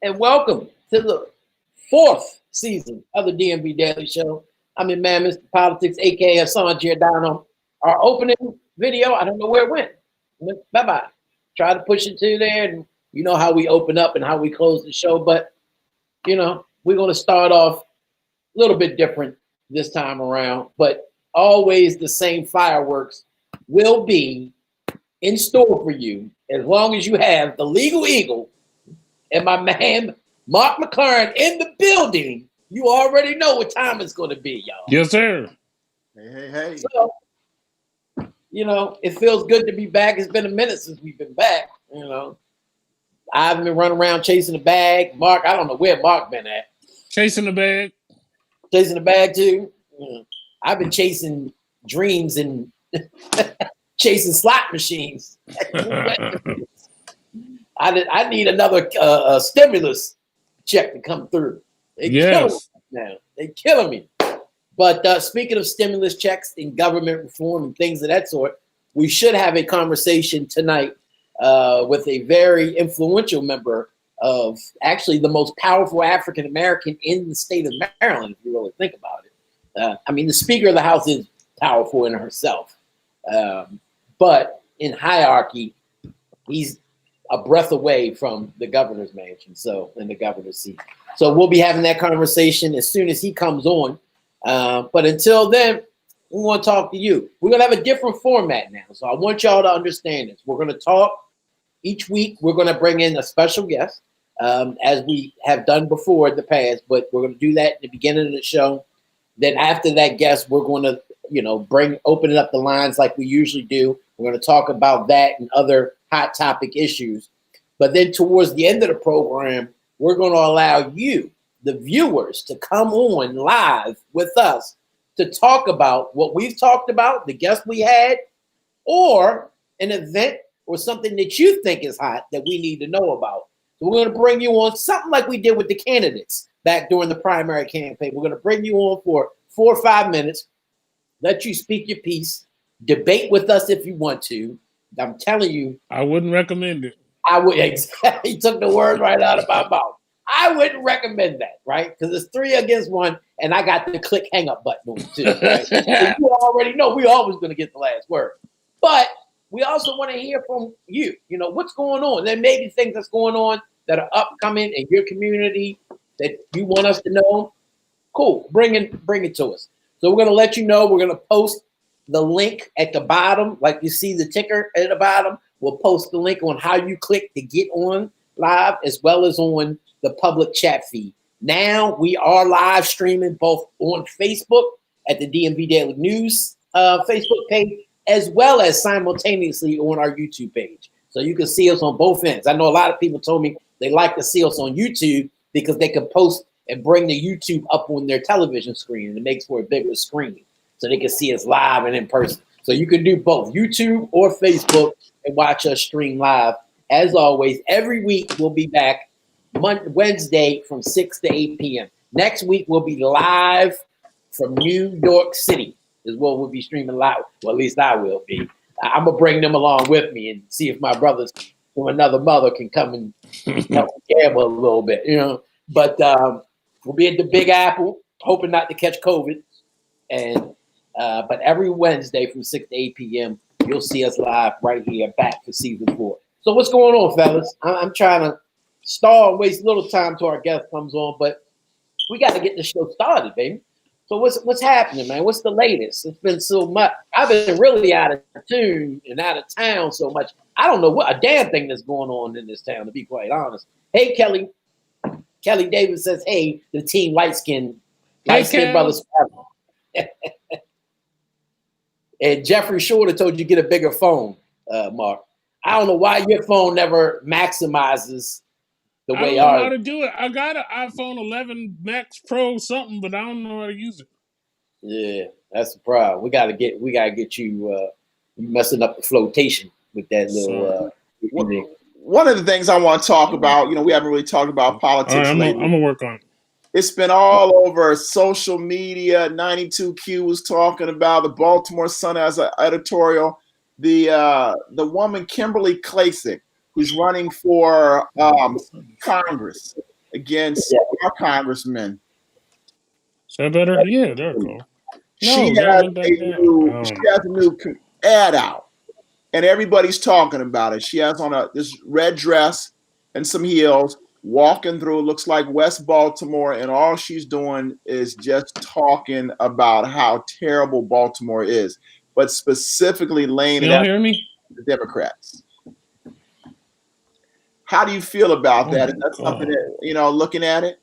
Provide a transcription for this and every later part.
and welcome to the 4th season of the DMV Daily Show. I'm your man, Mr. Politics, aka Hassan Giordano. Our opening video, I don't know where it went. Bye-bye. Try to push it to there, and you know how we open up and how we close the show, but we're going to start off a little bit different this time around, but always the same fireworks will be in store for you as long as you have the Legal Eagle and my man Mark McLaren in the building. You already know what time it's going to be, y'all. Yes, sir. Hey. So, it feels good to be back. It's been a minute since we've been back. I've been running around chasing the bag. Mark, I don't know where Mark been at. Chasing the bag. Chasing the bag too. I've been chasing dreams and chasing slot machines. I need another stimulus check to come through. They're killing me now. They're killing me. But speaking of stimulus checks and government reform and things of that sort, we should have a conversation tonight with a very influential member of actually the most powerful African American in the state of Maryland, if you really think about it. The Speaker of the House is powerful in herself, but in hierarchy, he's a breath away from the governor's mansion, in the governor's seat. So we'll be having that conversation as soon as he comes on. But until then, we want to talk to you. We're going to have a different format now. So I want y'all to understand this. We're going to talk each week. We're going to bring in a special guest, as we have done before in the past, but we're going to do that at the beginning of the show. Then after that guest, we're going to, open up the lines like we usually do. We're going to talk about that and other hot topic issues. But then towards the end of the program, we're going to allow you, the viewers, to come on live with us to talk about what we've talked about, the guests we had, or an event or something that you think is hot that we need to know about. So we're going to bring you on something like we did with the candidates back during the primary campaign. We're going to bring you on for 4 or 5 minutes, let you speak your piece, debate with us if you want to. I'm telling you. I wouldn't recommend it. I would. Exactly. He took the word right out of my mouth. I wouldn't recommend that, right? Because it's 3 against 1, and I got the click hang up button on too. Right? So you already know we're always going to get the last word. But we also want to hear from you. What's going on? There may be things that's going on that are upcoming in your community that you want us to know. Cool. Bring it to us. So we're going to let you know. We're going to post the link at the bottom, like you see the ticker at the bottom. We'll post the link on how you click to get on live, as well as on the public chat feed. Now we are live streaming both on Facebook at the DMV Daily News Facebook page, as well as simultaneously on our YouTube page. So you can see us on both ends. I know a lot of people told me they like to see us on YouTube because they can post and bring the YouTube up on their television screen, and it makes for a bigger screen so they can see us live and in person. So you can do both YouTube or Facebook and watch us stream live. As always, every week we'll be back Wednesday from 6 to 8 p.m. Next week we'll be live from New York City is what we'll be streaming live. Well, at least I will be. I'm going to bring them along with me and see if my brothers from another mother can come and help gamble a little bit, But we'll be at the Big Apple, hoping not to catch COVID. And but every Wednesday from 6 to 8 p.m., you'll see us live right here back for season 4. So what's going on, fellas? I'm trying to stall and waste a little time till our guest comes on, but we got to get the show started, baby. So what's happening, man? What's the latest? It's been so much. I've been really out of tune and out of town so much. I don't know what a damn thing that's going on in this town, to be quite honest. Hey, Kelly. Kelly Davis says, hey, the team light-skinned brothers. And Jeffrey Shorter told you get a bigger phone, Mark. I don't know why your phone never maximizes the way I don't know ours. how to do it. I got an iPhone 11 Max Pro something, but I don't know how to use it. Yeah, that's the problem. We gotta get you you messing up the flotation with that little One of the things I want to talk about, we haven't really talked about politics lately. I'm gonna work on it. It's been all over social media. 92Q was talking about the Baltimore Sun as an editorial. The woman Kimberly Klacik, who's running for Congress, against our congressman. Is that better? Yeah, there we go. She No, has that went back down. a new ad out, and everybody's talking about it. She has on this red dress and some heels, walking through. It looks like West Baltimore, and all she's doing is just talking about how terrible Baltimore is, but specifically laying You it don't out hear me? the Democrats. How do you feel about that? Is that something that, looking at it?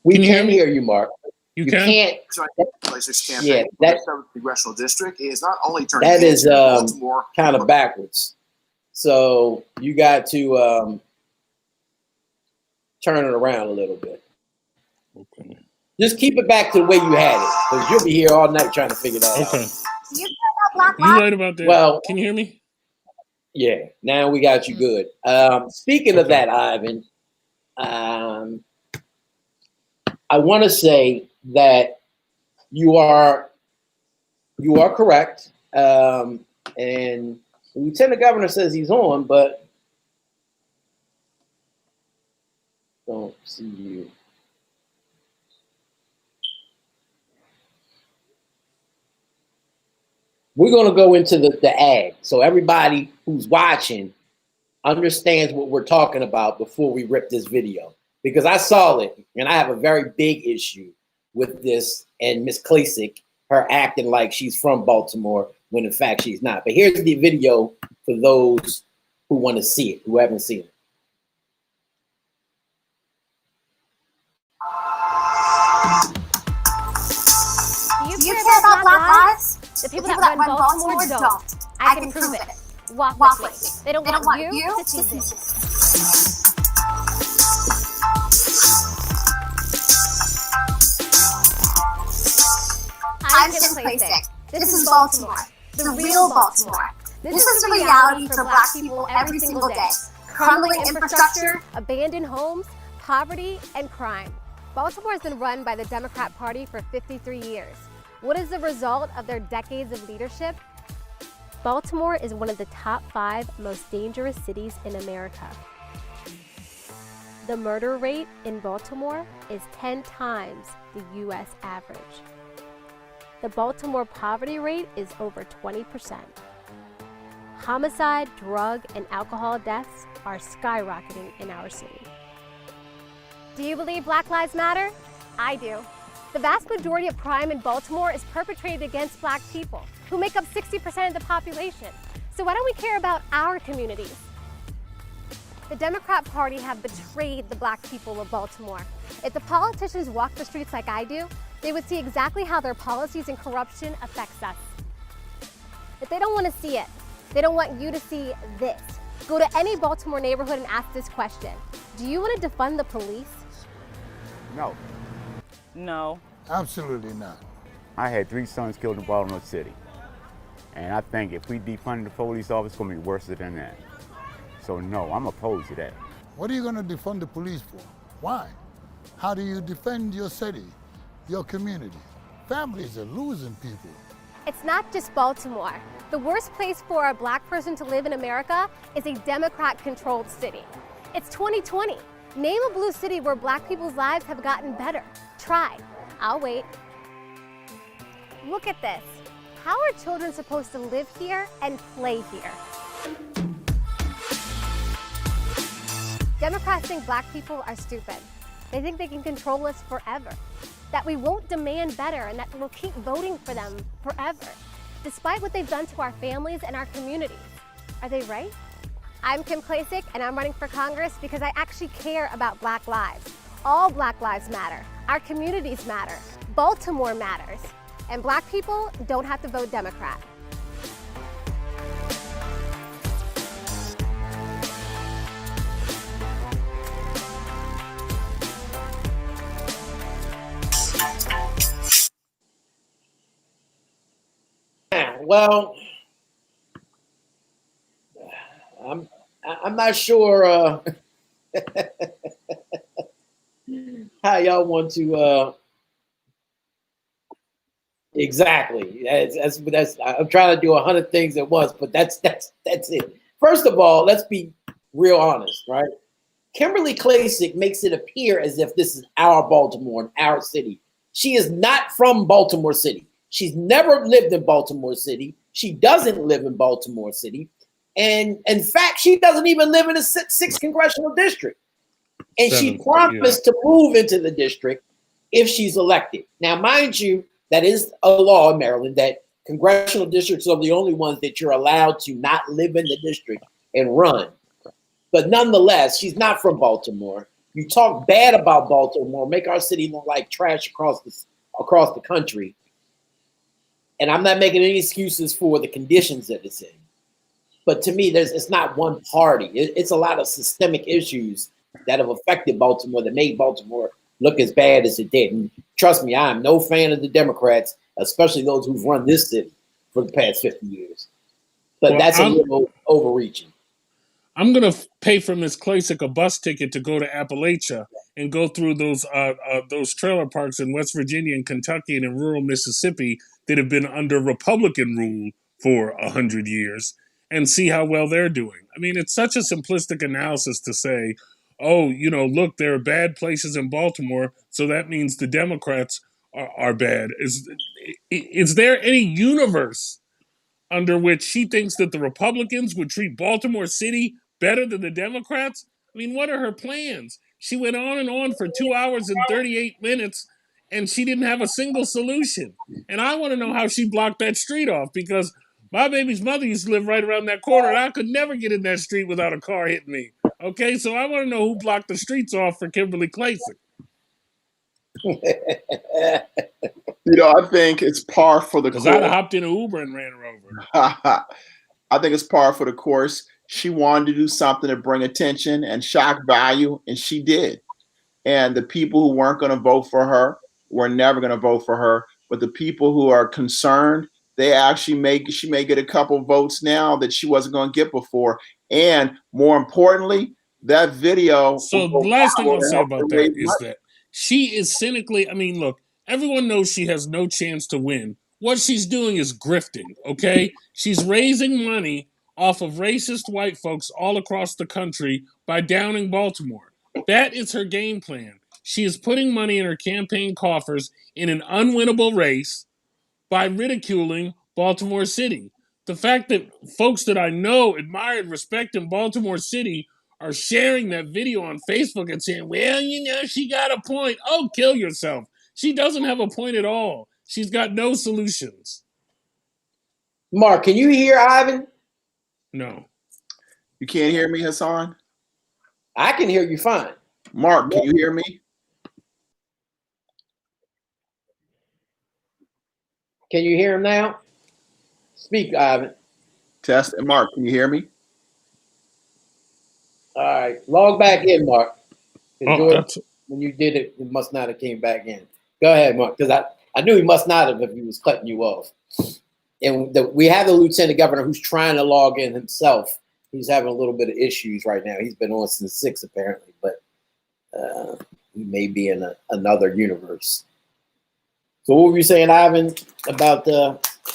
We Can you can hear hear you, Mark. You can't. Yeah, that congressional district is not only turning that is Baltimore kind of backwards. So you got to turn it around a little bit. Okay. Just keep it back to the way you had it, because you'll be here all night trying to figure that Okay. out. You right about that. Well, can you hear me? Yeah, now we got you good. Speaking of that, Ivan, I want to say that you are correct. And the lieutenant governor says he's on, but don't see you. We're going to go into the ad, so everybody who's watching understands what we're talking about before we rip this video. Because I saw it, and I have a very big issue with this, and Miss Klasick, her acting like she's from Baltimore when in fact she's not. But here's the video for those who want to see it, who haven't seen it. Do you care about Black lives? The people that run Baltimore don't. I can prove it. Walk with me. They don't want you to see this. I'm Kim Klasick. This is Baltimore, the real Baltimore. This is the reality for Black people every single day. Crumbling infrastructure, abandoned homes, poverty, and crime. Baltimore has been run by the Democrat Party for 53 years. What is the result of their decades of leadership? Baltimore is one of the top 5 most dangerous cities in America. The murder rate in Baltimore is 10 times the US average. The Baltimore poverty rate is over 20%. Homicide, drug, and alcohol deaths are skyrocketing in our city. Do you believe Black Lives Matter? I do. The vast majority of crime in Baltimore is perpetrated against Black people, who make up 60% of the population. So why don't we care about our communities? The Democrat Party have betrayed the Black people of Baltimore. If the politicians walked the streets like I do, they would see exactly how their policies and corruption affects us. If they don't want to see it, they don't want you to see this. Go to any Baltimore neighborhood and ask this question. Do you want to defund the police? No. No. Absolutely not. I had 3 sons killed in Baltimore City. And I think if we defund the police officer, it's going to be worse than that. So no, I'm opposed to that. What are you going to defund the police for? Why? How do you defend your city, your community? Families are losing people. It's not just Baltimore. The worst place for a Black person to live in America is a Democrat-controlled city. It's 2020. Name a blue city where Black people's lives have gotten better. Try. I'll wait. Look at this. How are children supposed to live here and play here? Democrats think Black people are stupid. They think they can control us forever, that we won't demand better and that we'll keep voting for them forever, despite what they've done to our families and our communities. Are they right? I'm Kim Klasick, and I'm running for Congress because I actually care about Black lives. All Black lives matter. Our communities matter. Baltimore matters. And Black people don't have to vote Democrat. Well, I'm not sure how y'all want to exactly. That's I'm trying to do 100 things at once, but that's it. First of all, let's be real honest, right? Kimberly Klacik makes it appear as if this is our Baltimore and our city. She is not from Baltimore City. She's never lived in Baltimore City. She doesn't live in Baltimore City. And in fact, she doesn't even live in a 6th congressional district. And she promised to move into the district if she's elected. Now, mind you, that is a law in Maryland that congressional districts are the only ones that you're allowed to not live in the district and run. But nonetheless, she's not from Baltimore. You talk bad about Baltimore, make our city look like trash across the country. And I'm not making any excuses for the conditions that it's in. But to me, it's not one party. It's a lot of systemic issues that have affected Baltimore that made Baltimore look as bad as it did. And trust me, I am no fan of the Democrats, especially those who've run this city for the past 50 years. But that's a little overreaching. I'm going to pay for Ms. Klacik a bus ticket to go to Appalachia and go through those trailer parks in West Virginia and Kentucky and in rural Mississippi that have been under Republican rule for 100 years and see how well they're doing. I mean, it's such a simplistic analysis to say, oh, look, there are bad places in Baltimore, so that means the Democrats are bad. Is there any universe under which she thinks that the Republicans would treat Baltimore City better than the Democrats? I mean, what are her plans? She went on and on for 2 hours and 38 minutes, and she didn't have a single solution. And I want to know how she blocked that street off, because my baby's mother used to live right around that corner, and I could never get in that street without a car hitting me. Okay, so I want to know who blocked the streets off for Kimberly Klacik. I think it's par for the course. Because I'd have hopped in an Uber and ran her over. I think it's par for the course. She wanted to do something to bring attention and shock value, and she did. And the people who weren't going to vote for her were never going to vote for her. But the people who are concerned, she may get a couple votes now that she wasn't going to get before. And more importantly, that video. So the last thing I'll say about that is that she is cynically, look, everyone knows she has no chance to win. What she's doing is grifting, okay? She's raising money off of racist white folks all across the country by downing Baltimore. That is her game plan. She is putting money in her campaign coffers in an unwinnable race by ridiculing Baltimore City. The fact that folks that I know, admire, and respect in Baltimore City are sharing that video on Facebook and saying, well, she got a point. Oh, kill yourself. She doesn't have a point at all. She's got no solutions. Mark, can you hear Ivan? No. You can't hear me, Hassan? I can hear you fine. Mark, can you hear me? Can you hear him now? Speak, Ivan. Test. And Mark, can you hear me? All right. Log back in, Mark. Oh, when you did it, it must not have came back in. Go ahead, Mark, because I knew he must not have if he was cutting you off. And we have the lieutenant governor who's trying to log in himself. He's having a little bit of issues right now. He's been on since 6 apparently, but he may be in another universe. So what were you saying, Ivan, about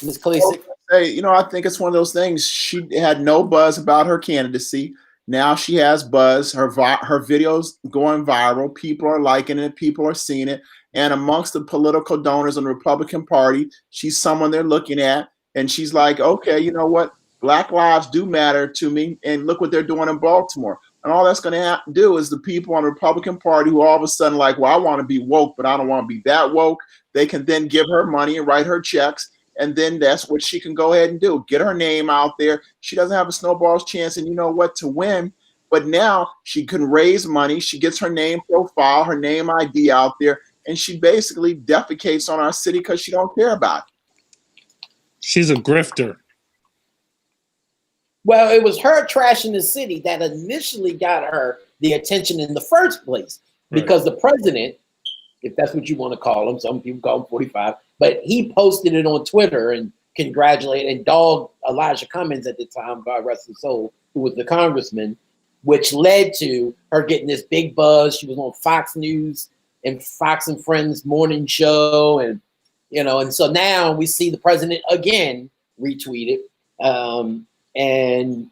Ms. Klacik? Hey, I think it's one of those things. She had no buzz about her candidacy. Now she has buzz. Her videos going viral. People are liking it. People are seeing it. And amongst the political donors in the Republican Party, she's someone they're looking at. And she's like, okay, you know what? Black lives do matter to me. And look what they're doing in Baltimore. And all that's going to do is the people on the Republican Party who all of a sudden like, well, I want to be woke, but I don't want to be that woke. They can then give her money and write her checks. And then that's what she can go ahead and do. Get her name out there. She doesn't have a snowball's chance, and you know what, to win. But now she can raise money. She gets her name profile, her name ID out there, and she basically defecates on our city because she don't care about it. She's a grifter. Well, it was her trashing the city that initially got her the attention in the first place. Because the president, if that's what you want to call him, some people call him 45, but he posted it on Twitter and congratulated and dogged Elijah Cummings at the time, God rest his soul, who was the congressman, which led to her getting this big buzz. She was on Fox News and Fox and Friends morning show. And, and so now we see the president again retweet it. And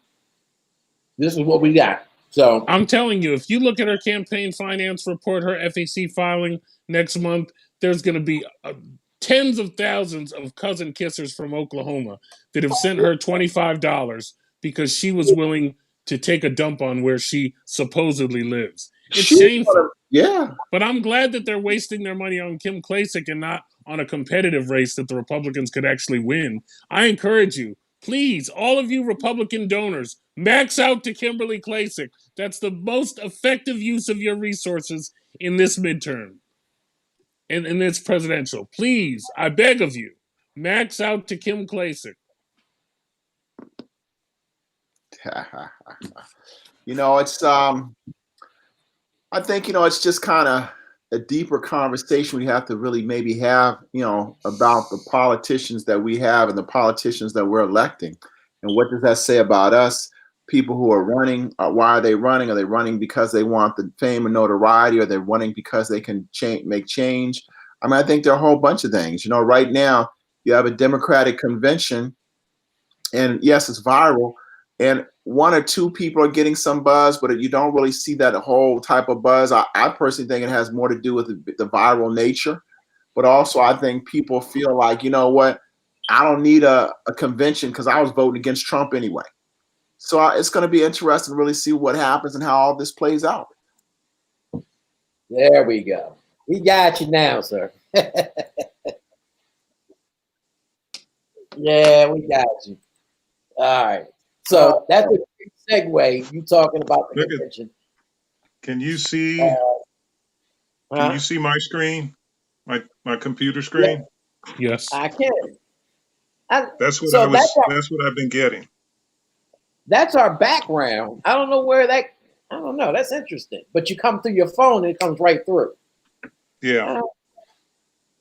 this is what we got. So I'm telling you, if you look at her campaign finance report, her FEC filing next month, there's going to be tens of thousands of cousin kissers from Oklahoma that have sent her $25 because she was willing to take a dump on where she supposedly lives. It's shameful. Yeah. But I'm glad that they're wasting their money on Kim Klacik and not on a competitive race that the Republicans could actually win. I encourage you, please, all of you Republican donors, max out to Kimberly Klacik. That's the most effective use of your resources in this midterm. In this presidential. Please, I beg of you, max out to Kim Klacik. It's I think it's just kind of a deeper conversation we have to really maybe have, about the politicians that we have and the politicians that we're electing, and what does that say about us? People who are running, why are they running? Are they running because they want the fame and notoriety? Or are they running because they can make change? I mean, I think there are a whole bunch of things. Right now you have a Democratic convention, and yes, it's viral, and one or two people are getting some buzz, but you don't really see that whole type of buzz. I personally think it has more to do with the viral nature, but also I think people feel like, you know what, I don't need a convention because I was voting against Trump anyway. So it's going to be interesting to really see what happens and how all this plays out. There we go. We got you now, sir. Yeah, we got you. All right. So that's a great segue. You talking about the convention. Can you see? Can you see my screen? My computer screen? Yes. I can. That's what that's what I've been getting. That's our background. I don't know where that. I don't know. That's interesting. But you come through your phone and it comes right through. Yeah.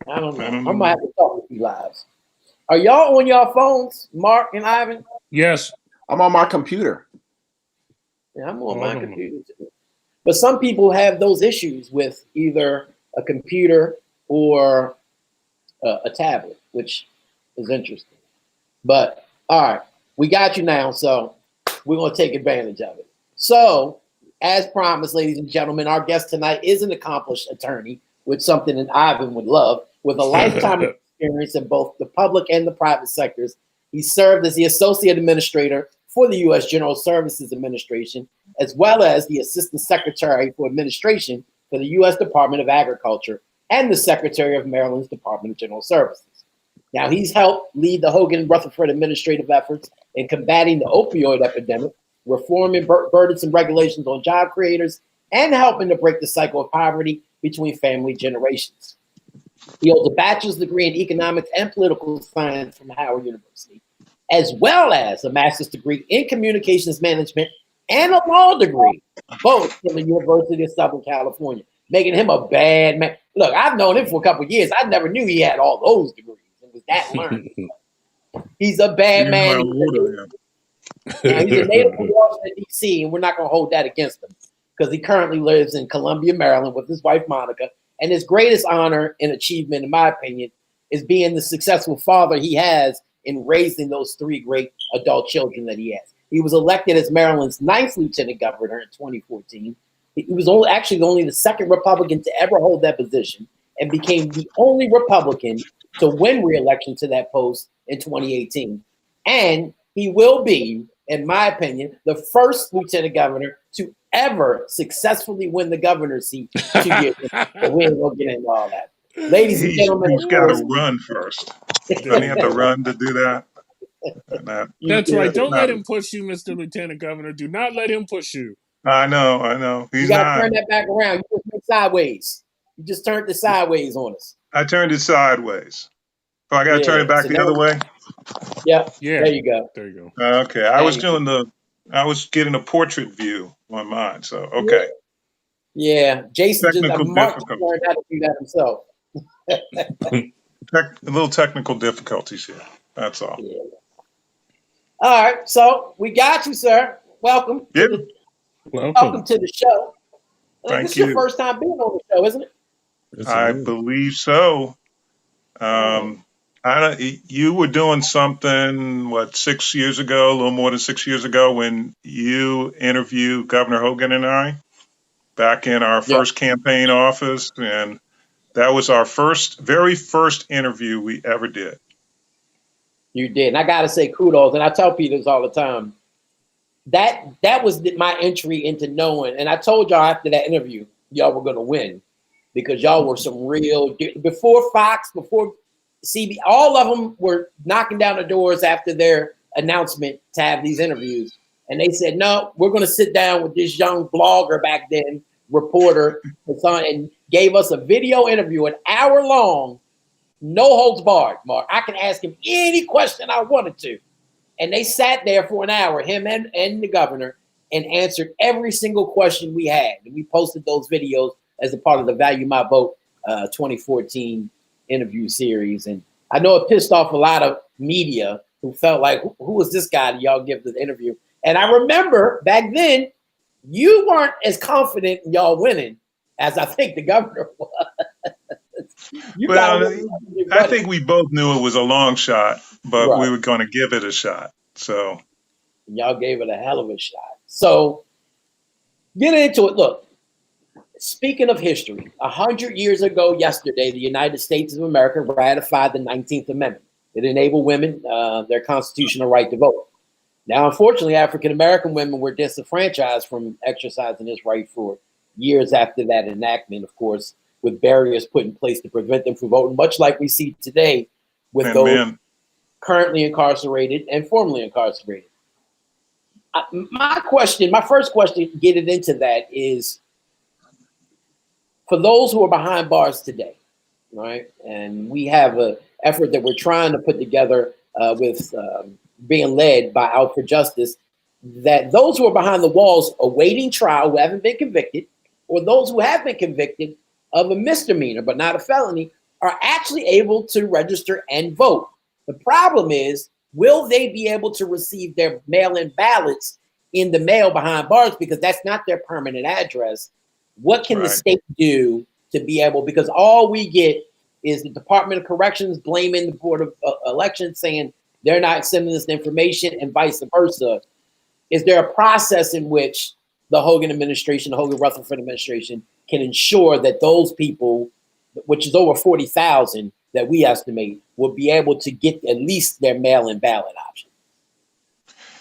I don't know. I might have to talk with you live. Are y'all on your phones, Mark and Ivan? Yes. I'm on my computer. Yeah, I'm on my computer too. But some people have those issues with either a computer or a tablet, which is interesting. But all right, we got you now, so we're going to take advantage of it. So, as promised, ladies and gentlemen, our guest tonight is an accomplished attorney with something that Ivan would love, with a lifetime of experience in both the public and the private sectors. He served as the Associate Administrator for the U.S. General Services Administration, as well as the Assistant Secretary for Administration for the U.S. Department of Agriculture and the Secretary of Maryland's Department of General Services. Now, he's helped lead the Hogan-Rutherford administrative efforts in combating the opioid epidemic, reforming burdensome regulations on job creators, and helping to break the cycle of poverty between family generations. He holds a bachelor's degree in economics and political science from Howard University, as well as a master's degree in communications management and a law degree, both from the University of Southern California, making him a bad man. Look, I've known him for a couple of years. I never knew he had all those degrees. It was that learned. He's a bad man. Now, he's a native of Washington, D.C., and we're not going to hold that against him because he currently lives in Columbia, Maryland with his wife, Monica. And his greatest honor and achievement, in my opinion, is being the successful father he has in raising those three great adult children that he has. He was elected as Maryland's 9th lieutenant governor in 2014. He was only the second Republican to ever hold that position and became the only Republican to win re-election to that post in 2018. And he will be, in my opinion, the first lieutenant governor to ever successfully win the governor's seat 2 years ago. We ain't gonna get into all that. Ladies and gentlemen, he's got to run first. Doesn't he have to run to do that? That's right. Don't let him push you, Mr. Lieutenant Governor. Do not let him push you. I know. You gotta turn that back around. You just went sideways. You just turned it sideways on us. I turned it sideways. Oh, I gotta turn it back the other way? Yeah. There you go. There you go. Okay. I was getting a portrait view on mine. So okay. Yeah. Jason learned how to do that himself. A little technical difficulties here. That's all. Yeah. All right. So we got you, sir. Welcome. Welcome to the show. Thank this you. Is your first time being on the show, isn't it? I believe so. I You were doing something, what, 6 years ago, a little more than 6 years ago, when you interviewed Governor Hogan and I back in our first campaign office. And that was our very first interview we ever did. You did. And I got to say kudos. And I tell people this all the time. That was my entry into knowing. And I told y'all after that interview, y'all were going to win because y'all were some real, before Fox, before CB, all of them were knocking down the doors after their announcement to have these interviews. And they said, no, we're going to sit down with this young blogger back then, reporter, and gave us a video interview, an hour long, no holds barred, Mark. I can ask him any question I wanted to. And they sat there for an hour, him and the governor, and answered every single question we had. And we posted those videos as a part of the Value My Vote 2014 interview series. And I know it pissed off a lot of media who felt like, who was this guy that y'all give the interview? And I remember back then, you weren't as confident in y'all winning as I think the governor was. I think we both knew it was a long shot, but we were going to give it a shot. So y'all gave it a hell of a shot. So get into it. Look, speaking of history, 100 years ago yesterday, the United States of America ratified the 19th Amendment. It enabled women their constitutional right to vote. Now, unfortunately, African-American women were disenfranchised from exercising this right for years after that enactment, of course, with barriers put in place to prevent them from voting, much like we see today with those currently incarcerated and formerly incarcerated. My first question, getting into that is, for those who are behind bars today, right? And we have an effort that we're trying to put together with being led by Out for Justice, that those who are behind the walls awaiting trial who haven't been convicted, or those who have been convicted of a misdemeanor but not a felony, are actually able to register and vote. The problem is, will they be able to receive their mail-in ballots in the mail behind bars, because that's not their permanent address? What can the state do to be able, because all we get is the Department of Corrections blaming the Board of Elections, saying they're not sending us the information, and vice versa. Is there a process in which the Hogan administration, the Hogan Rutherford administration, can ensure that those people, which is over 40,000 that we estimate, will be able to get at least their mail-in ballot option?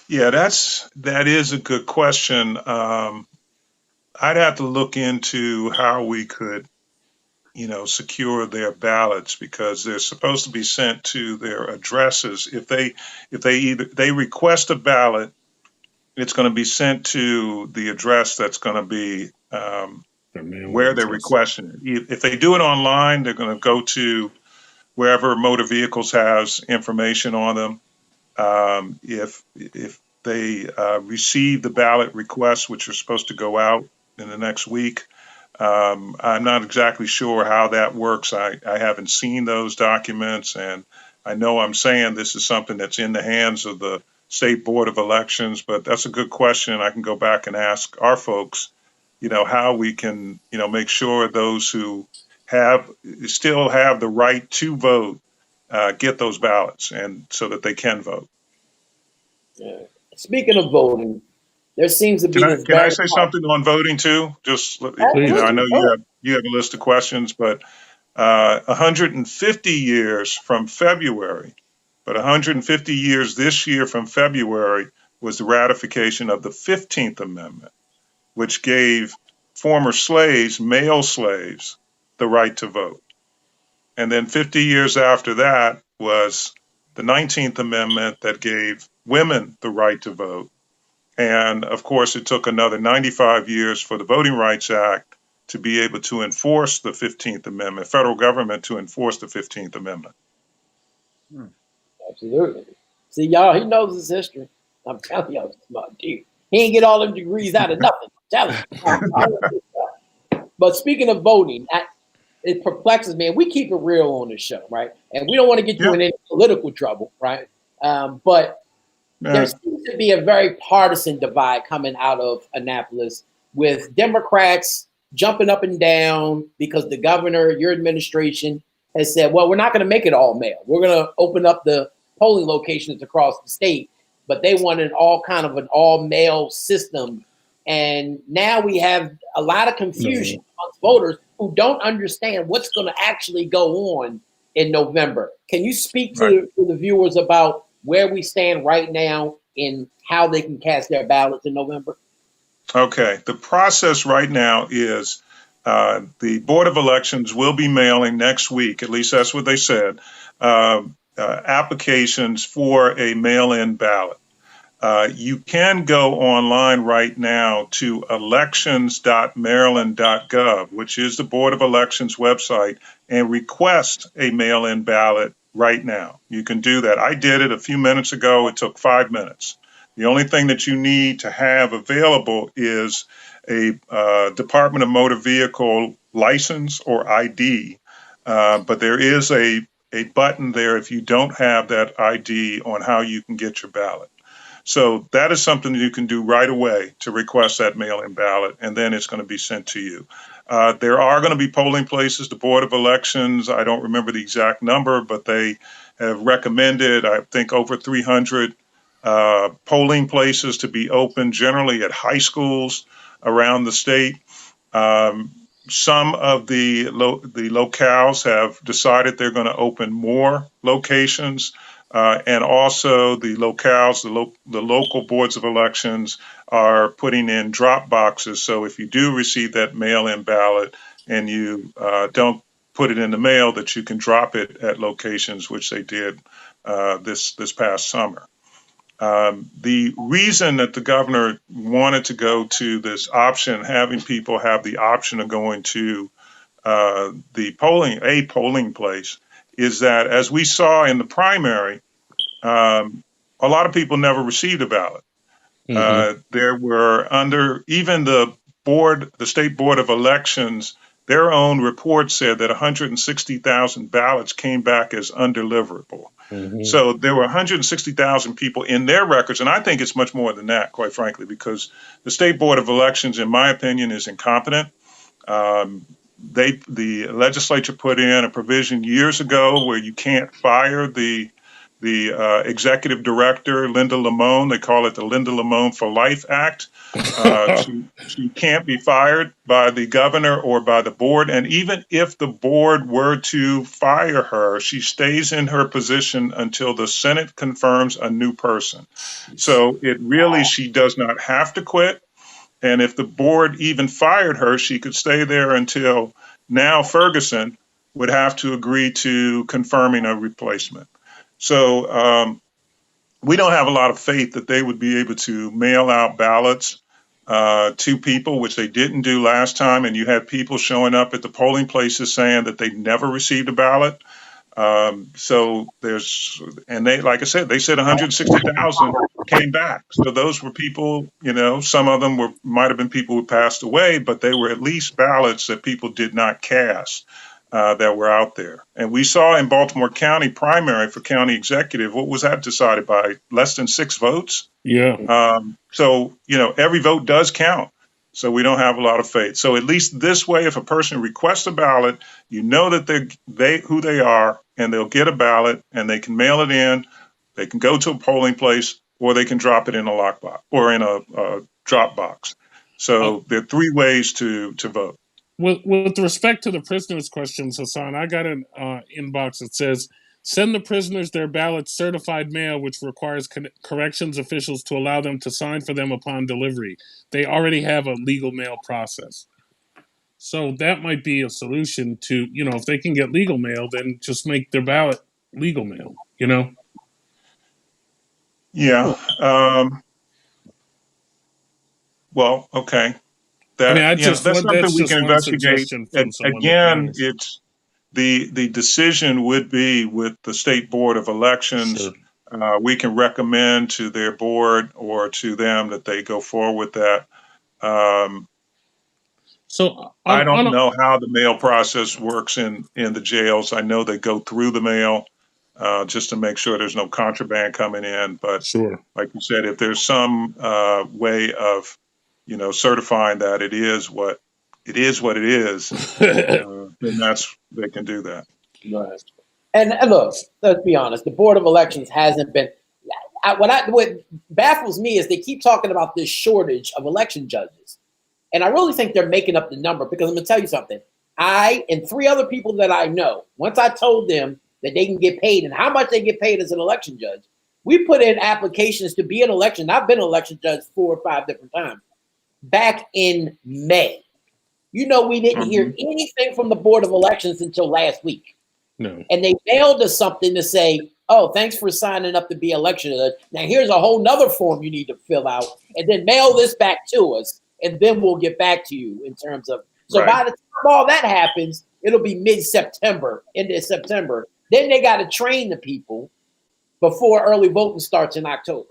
Yeah, that is a good question. I'd have to look into how we could, secure their ballots, because they're supposed to be sent to their addresses. If they request a ballot, it's going to be sent to the address that's going to be where they're requesting it. If they do it online, they're going to go to wherever motor vehicles has information on them. If they receive the ballot requests, which are supposed to go out in the next week, I'm not exactly sure how that works. I haven't seen those documents, and I know I'm saying this is something that's in the hands of the State Board of Elections, but that's a good question. I can go back and ask our folks, how we can, make sure those who still have the right to vote get those ballots, and so that they can vote. Yeah. Speaking of voting, there seems to be. Can I say something on voting too? Just I know you have a list of questions, but 150 years from February, but 150 years this year from February was the ratification of the 15th Amendment, which gave former slaves, male slaves, the right to vote. And then 50 years after that was the 19th Amendment that gave women the right to vote. And of course, it took another 95 years for the Voting Rights Act to be able to enforce the 15th Amendment, federal government to enforce the 15th Amendment. Absolutely. See, y'all, he knows his history. I'm telling y'all, he's a smart dude. He ain't get all them degrees out of nothing. I'm telling you. But speaking of voting, it perplexes me. And we keep it real on this show, right? And we don't want to get you in any political trouble, right? But there seems to be a very partisan divide coming out of Annapolis, with Democrats jumping up and down because the governor, your administration, has said, well, we're not going to make it all mail. We're going to open up the polling locations across the state, but they wanted an all mail system. And now we have a lot of confusion amongst voters who don't understand what's going to actually go on in November. Can you speak to the viewers about where we stand right now in how they can cast their ballots in November? Okay. The process right now is the Board of Elections will be mailing next week, at least that's what they said, applications for a mail-in ballot. You can go online right now to elections.maryland.gov, which is the Board of Elections website, and request a mail-in ballot right now. You can do that. I did it a few minutes ago. It took 5 minutes. The only thing that you need to have available is a Department of Motor Vehicle license or ID. But there is a button there if you don't have that ID on how you can get your ballot. So that is something you can do right away to request that mail-in ballot, and then it's going to be sent to you. There are going to be polling places. The Board of Elections, I don't remember the exact number, but they have recommended, I think, over 300 polling places to be open, generally at high schools around the state. Some of the locales have decided they're going to open more locations. And also the locales, the local boards of elections are putting in drop boxes. So if you do receive that mail-in ballot and you don't put it in the mail, that you can drop it at locations, which they did this past summer. The reason that the governor wanted to go to this option, having people have the option of going to a polling place, is that, as we saw in the primary, a lot of people never received a ballot. There were even the State Board of Elections, their own report said that 160,000 ballots came back as undeliverable. So there were 160,000 people in their records, and I think it's much more than that, quite frankly, because the State Board of Elections, in my opinion, is incompetent. The legislature put in a provision years ago where you can't fire the executive director, Linda Lamone. They call it the Linda Lamone for Life Act. She can't be fired by the governor or by the board. And even if the board were to fire her, she stays in her position until the Senate confirms a new person. So she does not have to quit. And if the board even fired her, she could stay there until now Ferguson would have to agree to confirming a replacement. So we don't have a lot of faith that they would be able to mail out ballots to people, which they didn't do last time. And you had people showing up at the polling places saying that they never received a ballot. Like I said, they said 160,000 came back. So those were people, some of them might have been people who passed away, but they were at least ballots that people did not cast. That were out there. And we saw in Baltimore County primary for county executive, what was that decided by? Less than 6 votes? Yeah. So every vote does count. So we don't have a lot of faith. So at least this way, if a person requests a ballot, you know that who they are, and they'll get a ballot and they can mail it in. They can go to a polling place, or they can drop it in a lockbox or in a drop box. So there are 3 ways to vote. With respect to the prisoners' questions, Hassan, I got an inbox that says, send the prisoners their ballots certified mail, which requires corrections officials to allow them to sign for them upon delivery. They already have a legal mail process. So that might be a solution to, if they can get legal mail, then just make their ballot legal mail, Yeah. Well, okay. That's something we can investigate. Again, it's the decision would be with the State Board of Elections. Sure. We can recommend to their board or to them that they go forward with that. I don't know how the mail process works in the jails. I know they go through the mail just to make sure there's no contraband coming in. But sure, like you said, if there's some way of certifying that it is what it is, then they can do that. Right. And look, let's be honest. The Board of Elections hasn't been. What baffles me is they keep talking about this shortage of election judges, and I really think they're making up the number because I'm going to tell you something. I and 3 other people that I know, once I told them that they can get paid and how much they get paid as an election judge, we put in applications to be an election. I've been an election judge 4 or 5 different times. Back in May, we didn't hear anything from the Board of Elections until last week. No. And they mailed us something to say, oh, thanks for signing up to be election judge. Now here's a whole nother form you need to fill out and then mail this back to us. And then we'll get back to you in terms of. So by the time all that happens, it'll be mid-September, into September. Then they got to train the people before early voting starts in October.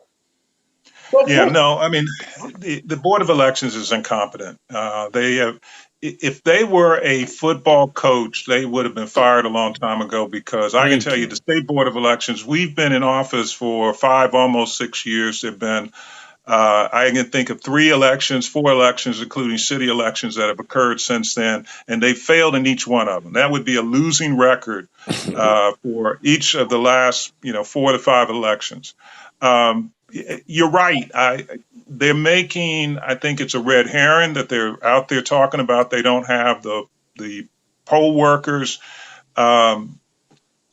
The Board of Elections is incompetent. If they were a football coach, they would have been fired a long time ago because I can tell you the State Board of Elections, we've been in office for 5, almost 6 years. There've been I can think of 4 elections, including city elections that have occurred since then, and they failed in each one of them. That would be a losing record for each of the last, 4 to 5 elections. You're right. They're making, I think it's a red herring that they're out there talking about. They don't have the poll workers.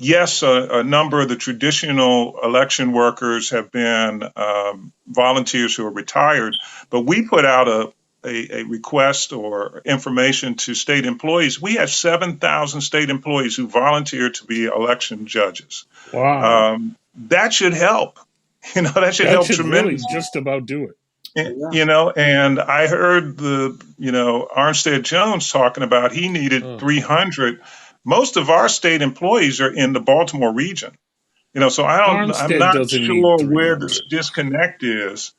Yes, a number of the traditional election workers have been volunteers who are retired, but we put out a request or information to state employees. We have 7,000 state employees who volunteer to be election judges. Wow. That should help. That should help tremendously. Really just about do it. And I heard Armstead Jones talking about he needed 300. Most of our state employees are in the Baltimore region. So I'm not sure where the disconnect is.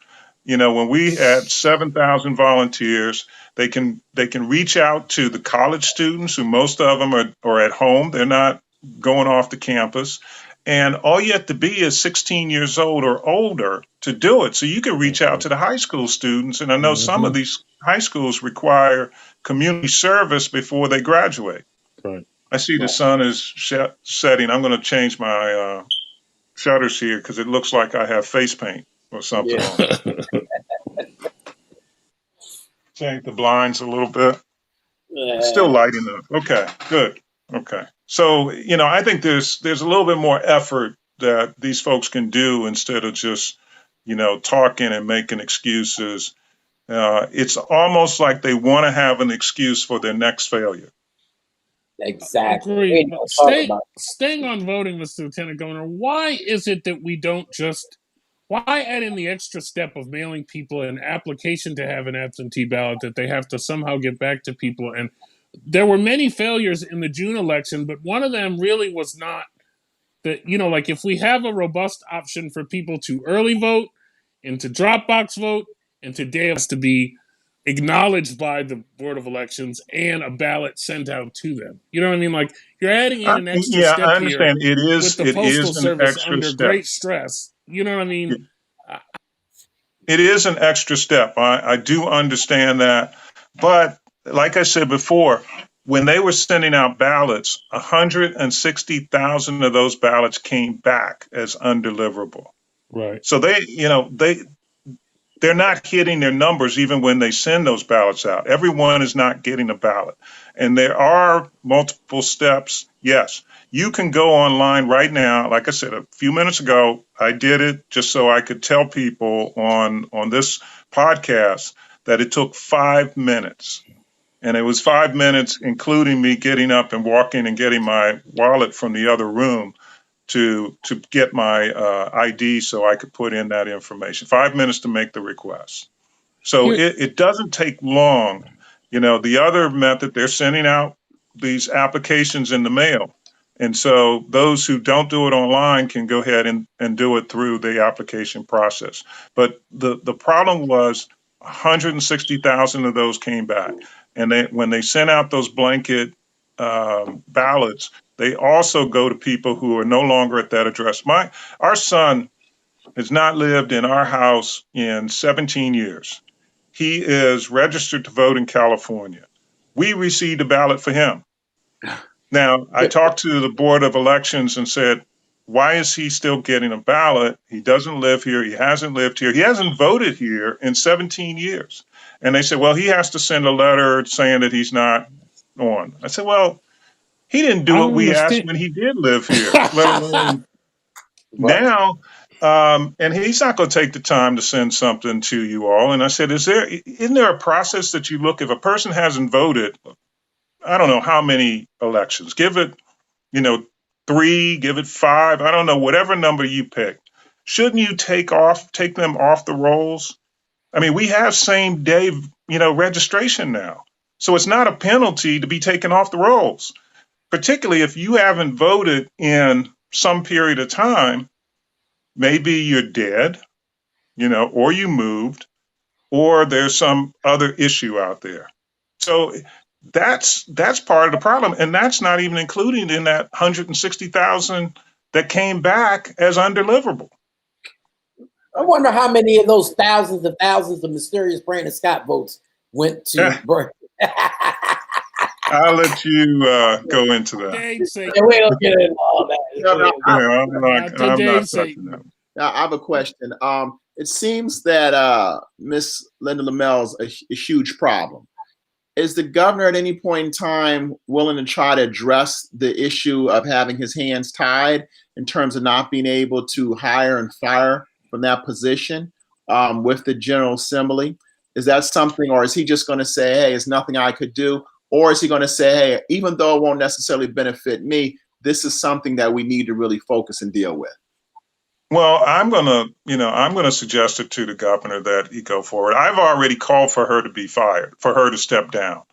When we had 7,000 volunteers, they can reach out to the college students who most of them are at home. They're not going off the campus. And all you have to be is 16 years old or older to do it. So you can reach out to the high school students. And I know some of these high schools require community service before they graduate. Right. I see the sun is setting. I'm going to change my shutters here because it looks like I have face paint or something on it. Change the blinds a little bit. Still light enough. Okay, good. Okay. So, I think there's a little bit more effort that these folks can do instead of just, talking and making excuses. It's almost like they want to have an excuse for their next failure. Exactly. Staying on voting, Mr. Lieutenant Governor, why is it that we don't why add in the extra step of mailing people an application to have an absentee ballot that they have to somehow get back to people? And there were many failures in the June election, but one of them really was not that, like if we have a robust option for people to early vote and to drop box vote and to be acknowledged by the Board of Elections and a ballot sent out to them. You know what I mean? Like you're adding in an extra step I understand. here with the Postal Service under step. great stress. You know what I mean? It is an extra step. I do understand that. But like I said before, when they were sending out ballots, 160,000 of those ballots came back as undeliverable. Right. So they're not hitting their numbers even when they send those ballots out. Everyone is not getting a ballot. And there are multiple steps. Yes, you can go online right now. Like I said, a few minutes ago, I did it just so I could tell people on this podcast that it took 5 minutes. And it was 5 minutes, including me getting up and walking and getting my wallet from the other room to get my ID so I could put in that information. 5 minutes to make the request. So it doesn't take long. The other method, they're sending out these applications in the mail. And so those who don't do it online can go ahead and do it through the application process. But the problem was 160,000 of those came back. And when they sent out those blanket ballots, they also go to people who are no longer at that address. Our son has not lived in our house in 17 years. He is registered to vote in California. We received a ballot for him. Now, I talked to the Board of Elections and said, why is he still getting a ballot? He doesn't live here. He hasn't lived here. He hasn't voted here in 17 years. And they said, well, he has to send a letter saying that he's not on. I said, well, he didn't do I what don't we asked understand. when he did live here, let alone Right. now. And he's not going to take the time to send something to you all. And I said, isn't there a process that you look, if a person hasn't voted, I don't know how many elections, give it, 3, give it 5, I don't know, whatever number you pick. Shouldn't you take them off the rolls? I mean, we have same day, registration now. So it's not a penalty to be taken off the rolls, particularly if you haven't voted in some period of time. Maybe you're dead, or you moved, or there's some other issue out there. So that's part of the problem. And that's not even including in that 160,000 that came back as undeliverable. I wonder how many of those thousands of mysterious Brandon Scott votes went to Bernie. I'll let you go into that. Dave's sake. We don't get into all that. I'm not touching that. Now, I have a question. It seems that Miss Linda Lamel's a huge problem. Is the governor at any point in time willing to try to address the issue of having his hands tied in terms of not being able to hire and fire from that position with the General Assembly? Is that something, or is he just going to say, hey, it's nothing I could do? Or is he going to say, hey, even though it won't necessarily benefit me, this is something that we need to really focus and deal with? Well, I'm gonna suggest it to the governor that he go forward. I've already called for her to be fired, for her to step down.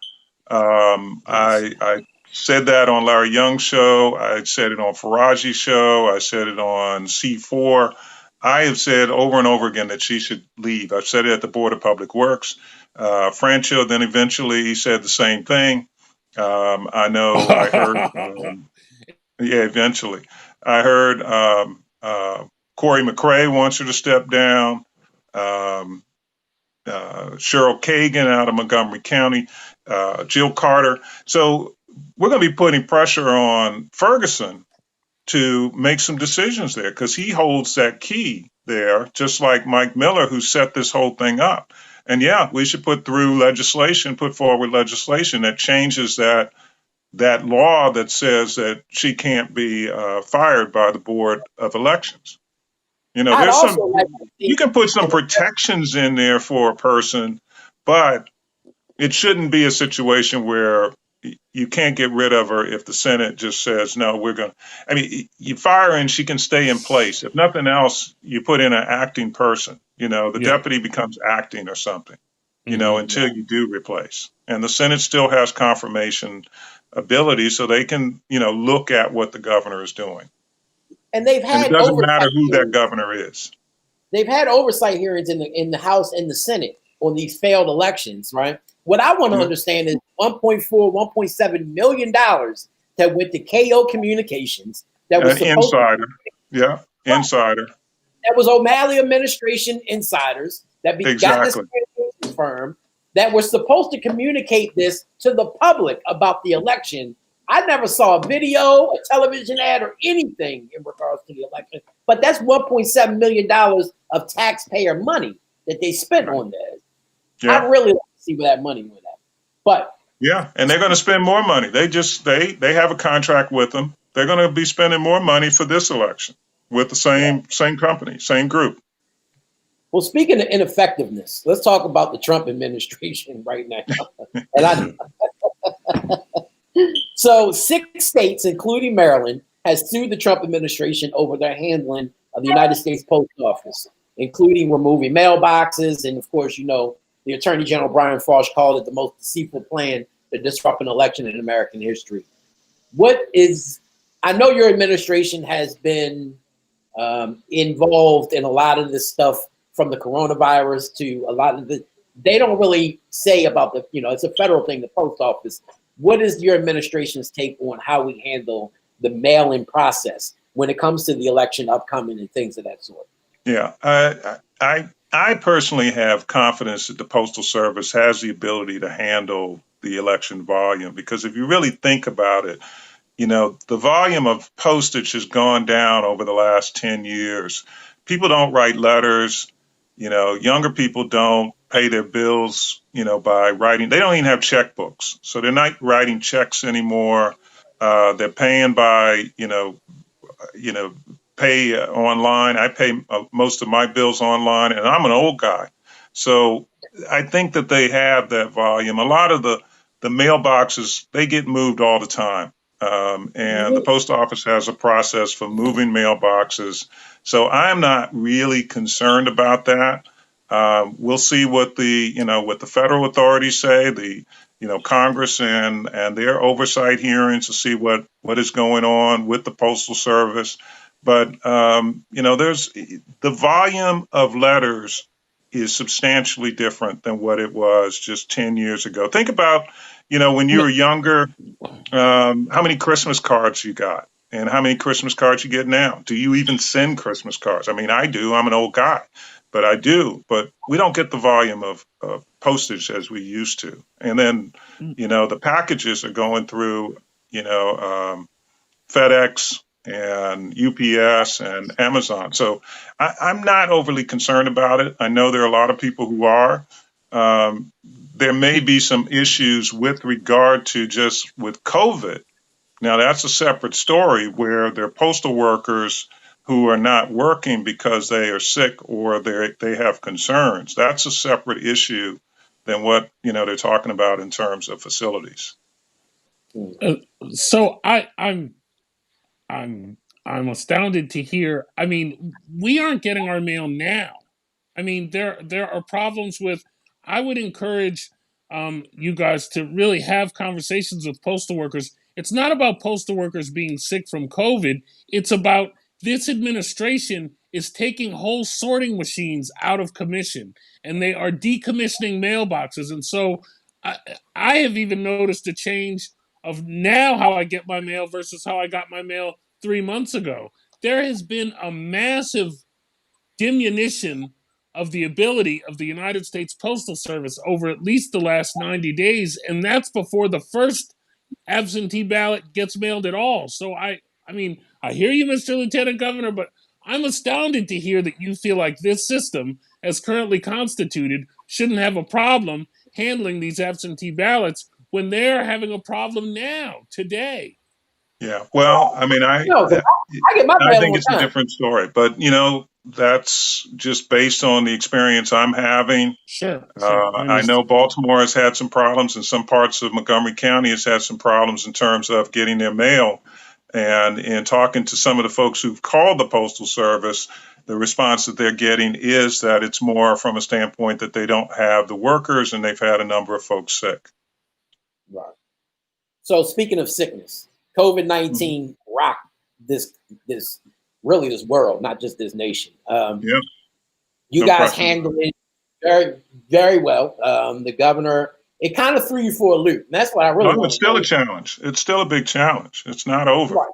I said that on Larry Young's show. I said it on Faraji's show. I said it on C4. I have said over and over again that she should leave. I've said it at the Board of Public Works. Franchio then eventually said the same thing. I know I heard, eventually. I heard Corey McRae wants her to step down. Cheryl Kagan out of Montgomery County, Jill Carter. So we're going to be putting pressure on Ferguson to make some decisions there because he holds that key there, just like Mike Miller, who set this whole thing up. And yeah, we should put forward legislation that changes that law that says that she can't be fired by the Board of Elections. There's you can put some protections in there for a person, but it shouldn't be a situation where you can't get rid of her if the Senate just says, no, you fire her and she can stay in place. If nothing else, you put in an acting person, the deputy becomes acting or something, until you do replace. And the Senate still has confirmation ability so they can, look at what the governor is doing. And they've had it doesn't matter who that governor is. They've had oversight hearings in the House and the Senate on these failed elections, right? What I want to understand is $1.7 million that went to KO Communications that was insider. Insider. That was O'Malley administration insiders that got this communication firm that were supposed to communicate this to the public about the election. I never saw a video, a television ad, or anything in regards to the election. But that's $1.7 million of taxpayer money that they spent on this. Yeah. I'd really like to see where that money went at. But yeah, and they're going to spend more money. They have a contract with them. They're going to be spending more money for this election with the same company, same group. Well, speaking of ineffectiveness, let's talk about the Trump administration right now. So 6 states, including Maryland, has sued the Trump administration over their handling of the United States Post Office, including removing mailboxes. And of course, the Attorney General Brian Fauch called it the most deceitful plan to disrupt an election in American history. I know your administration has been involved in a lot of this stuff, from the coronavirus to a lot of they don't really say about it's a federal thing, the post office. What is your administration's take on how we handle the mail-in process when it comes to the election upcoming and things of that sort? Yeah, I personally have confidence that the Postal Service has the ability to handle the election volume, because if you really think about it, the volume of postage has gone down over the last 10 years. People don't write letters. Younger people don't pay their bills, by writing. They don't even have checkbooks. So they're not writing checks anymore. They're paying by, pay online. I pay most of my bills online, and I'm an old guy. So I think that they have that volume. A lot of the mailboxes, they get moved all the time. And the post office has a process for moving mailboxes. So I'm not really concerned about that. We'll see what the federal authorities say, the Congress and their oversight hearings to see what is going on with the Postal Service. But there's the volume of letters is substantially different than what it was just 10 years ago. Think about, when you were younger, how many Christmas cards you got and how many Christmas cards you get now. Do you even send Christmas cards? I mean, I do. I'm an old guy, but I do. But we don't get the volume of postage as we used to. And then, the packages are going through, FedEx and UPS and Amazon. So I'm not overly concerned about it. I know there are a lot of people who are. There may be some issues with regard to just with COVID. Now, that's a separate story where there are postal workers who are not working because they are sick or they have concerns. That's a separate issue than what they're talking about in terms of facilities. So I'm astounded to hear. I mean, we aren't getting our mail now. I mean, there are problems with. I would encourage you guys to really have conversations with postal workers. It's not about postal workers being sick from COVID. It's about this administration is taking whole sorting machines out of commission, and they are decommissioning mailboxes. And so I have even noticed a change of now how I get my mail versus how I got my mail 3 months ago. There has been a massive diminution of the ability of the United States Postal Service over at least the last 90 days, and that's before the first absentee ballot gets mailed at all. So I mean, I hear you, Mr. Lieutenant Governor, but I'm astounded to hear that you feel like this system, as currently constituted, shouldn't have a problem handling these absentee ballots when they're having a problem now, today. Yeah, well, I mean, I get my mail think on it's time. a different story, but that's just based on the experience I'm having. Sure. I know Baltimore has had some problems, and some parts of Montgomery County has had some problems in terms of getting their mail. And in talking to some of the folks who've called the Postal Service, the response that they're getting is that it's more from a standpoint that they don't have the workers, and they've had a number of folks sick. Right. So speaking of sickness, COVID-19 rocked this world, not just this nation. You guys handled it very, very well. The governor, it kind of threw you for a loop. And that's what I really want. It's still a challenge. It's still a big challenge. It's not over. Right.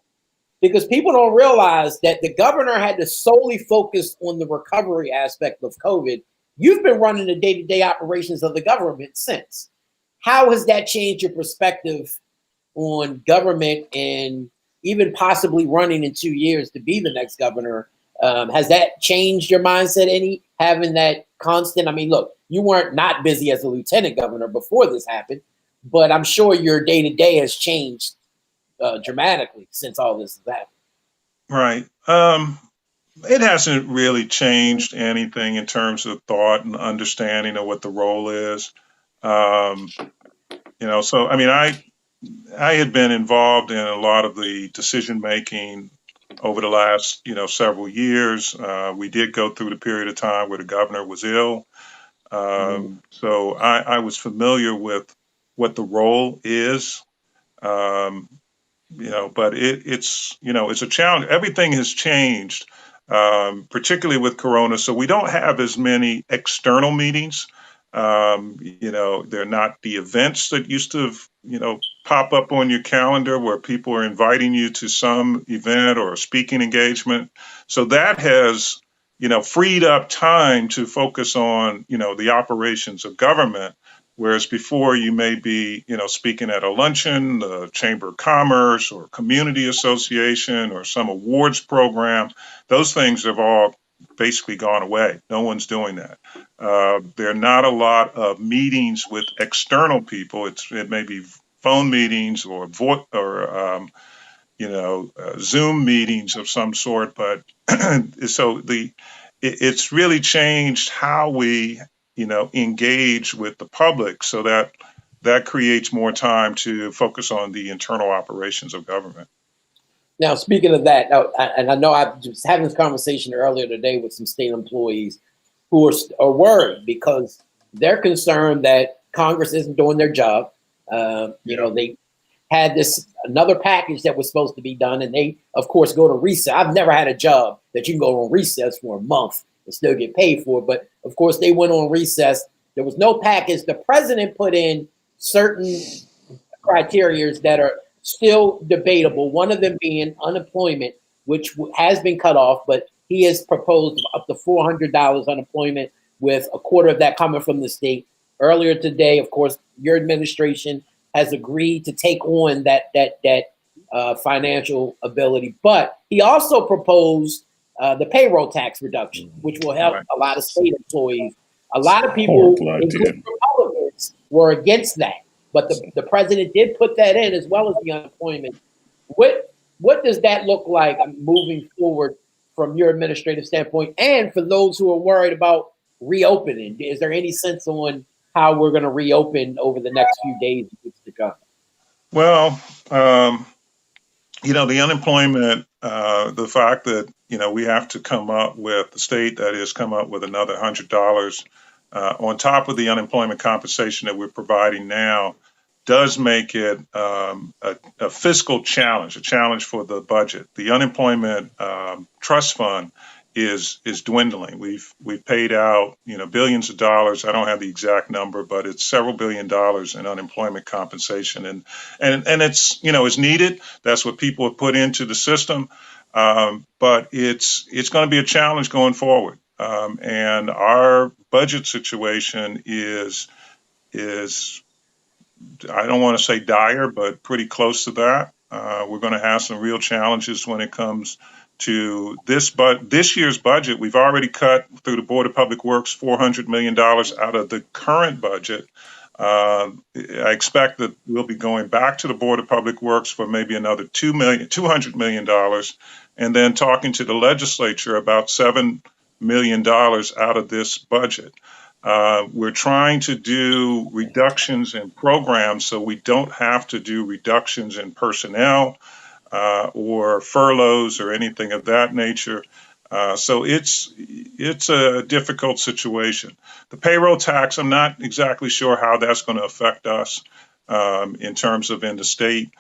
Because people don't realize that the governor had to solely focus on the recovery aspect of COVID. You've been running the day-to-day operations of the government since. How has that changed your perspective on government and even possibly running in 2 years to be the next governor? Has that changed your mindset any, having that constant? I mean, look, you weren't not busy as a lieutenant governor before this happened, but I'm sure your day-to-day has changed dramatically since all this has happened. Right. It hasn't really changed anything in terms of thought and understanding of what the role is. So, I mean, I had been involved in a lot of the decision making over the last, several years. We did go through the period of time where the governor was ill. So I was familiar with what the role is, but it's a challenge. Everything has changed, particularly with Corona. So we don't have as many external meetings. They're not the events that used to, pop up on your calendar where people are inviting you to some event or a speaking engagement. So that has, freed up time to focus on, the operations of government. Whereas before you may be, speaking at a luncheon, the Chamber of Commerce or community association or some awards program. Those things have all basically gone away. No one's doing that. There are not a lot of meetings with external people. It may be phone meetings or Zoom meetings of some sort. But so it's really changed how we, engage with the public, so that creates more time to focus on the internal operations of government. Now, speaking of that, and I know I was having this conversation earlier today with some state employees who are worried because they're concerned that Congress isn't doing their job. They had another package that was supposed to be done, and they, of course, go to recess. I've never had a job that you can go on recess for a month and still get paid for it. But of course, they went on recess. There was no package. The president put in certain criteria that are still debatable. One of them being unemployment, which has been cut off, but he has proposed up to $400 unemployment, with a quarter of that coming from the state. Earlier today, of course, your administration has agreed to take on that financial ability, but he also proposed the payroll tax reduction, which will help a lot of state employees. A lot of people, including Republicans, were against that, but the president did put that in, as well as the unemployment. What does that look like moving forward from your administrative standpoint, and for those who are worried about reopening? Is there any sense on how we're going to reopen over the next few days and weeks to come? Well, the unemployment, the fact that, we have to come up with, the state that is, come up with another $100 on top of the unemployment compensation that we're providing now, does make it a fiscal challenge, a challenge for the budget. The unemployment trust fund is dwindling. We've paid out, billions of dollars. I don't have the exact number, but it's several $billion in unemployment compensation, and it's it's needed. That's what people have put into the system, but it's going to be a challenge going forward. And our budget situation is I don't want to say dire, but pretty close to that. We're going to have some real challenges when it comes to this year's budget. We've already cut, through the Board of Public Works, $400 million out of the current budget. I expect that we'll be going back to the Board of Public Works for maybe another $200 million, and then talking to the legislature about $7 million out of this budget. We're trying to do reductions in programs so we don't have to do reductions in personnel or furloughs or anything of that nature. So it's a difficult situation. The payroll tax, I'm not exactly sure how that's going to affect us in terms of in the state,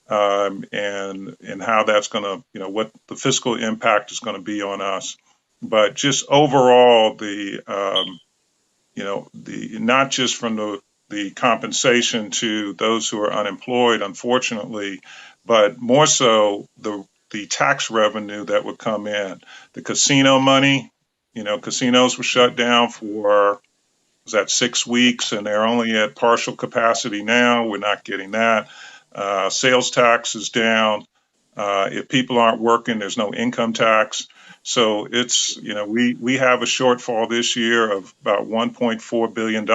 and how that's going to, what the fiscal impact is going to be on us. But just overall, the not just from the compensation to those who are unemployed, unfortunately, but more so the tax revenue that would come in. The casino money, casinos were shut down for, was that 6 weeks, and they're only at partial capacity now. We're not getting that. Sales tax is down. If people aren't working, there's no income tax. So it's, we have a shortfall this year of about $1.4 billion.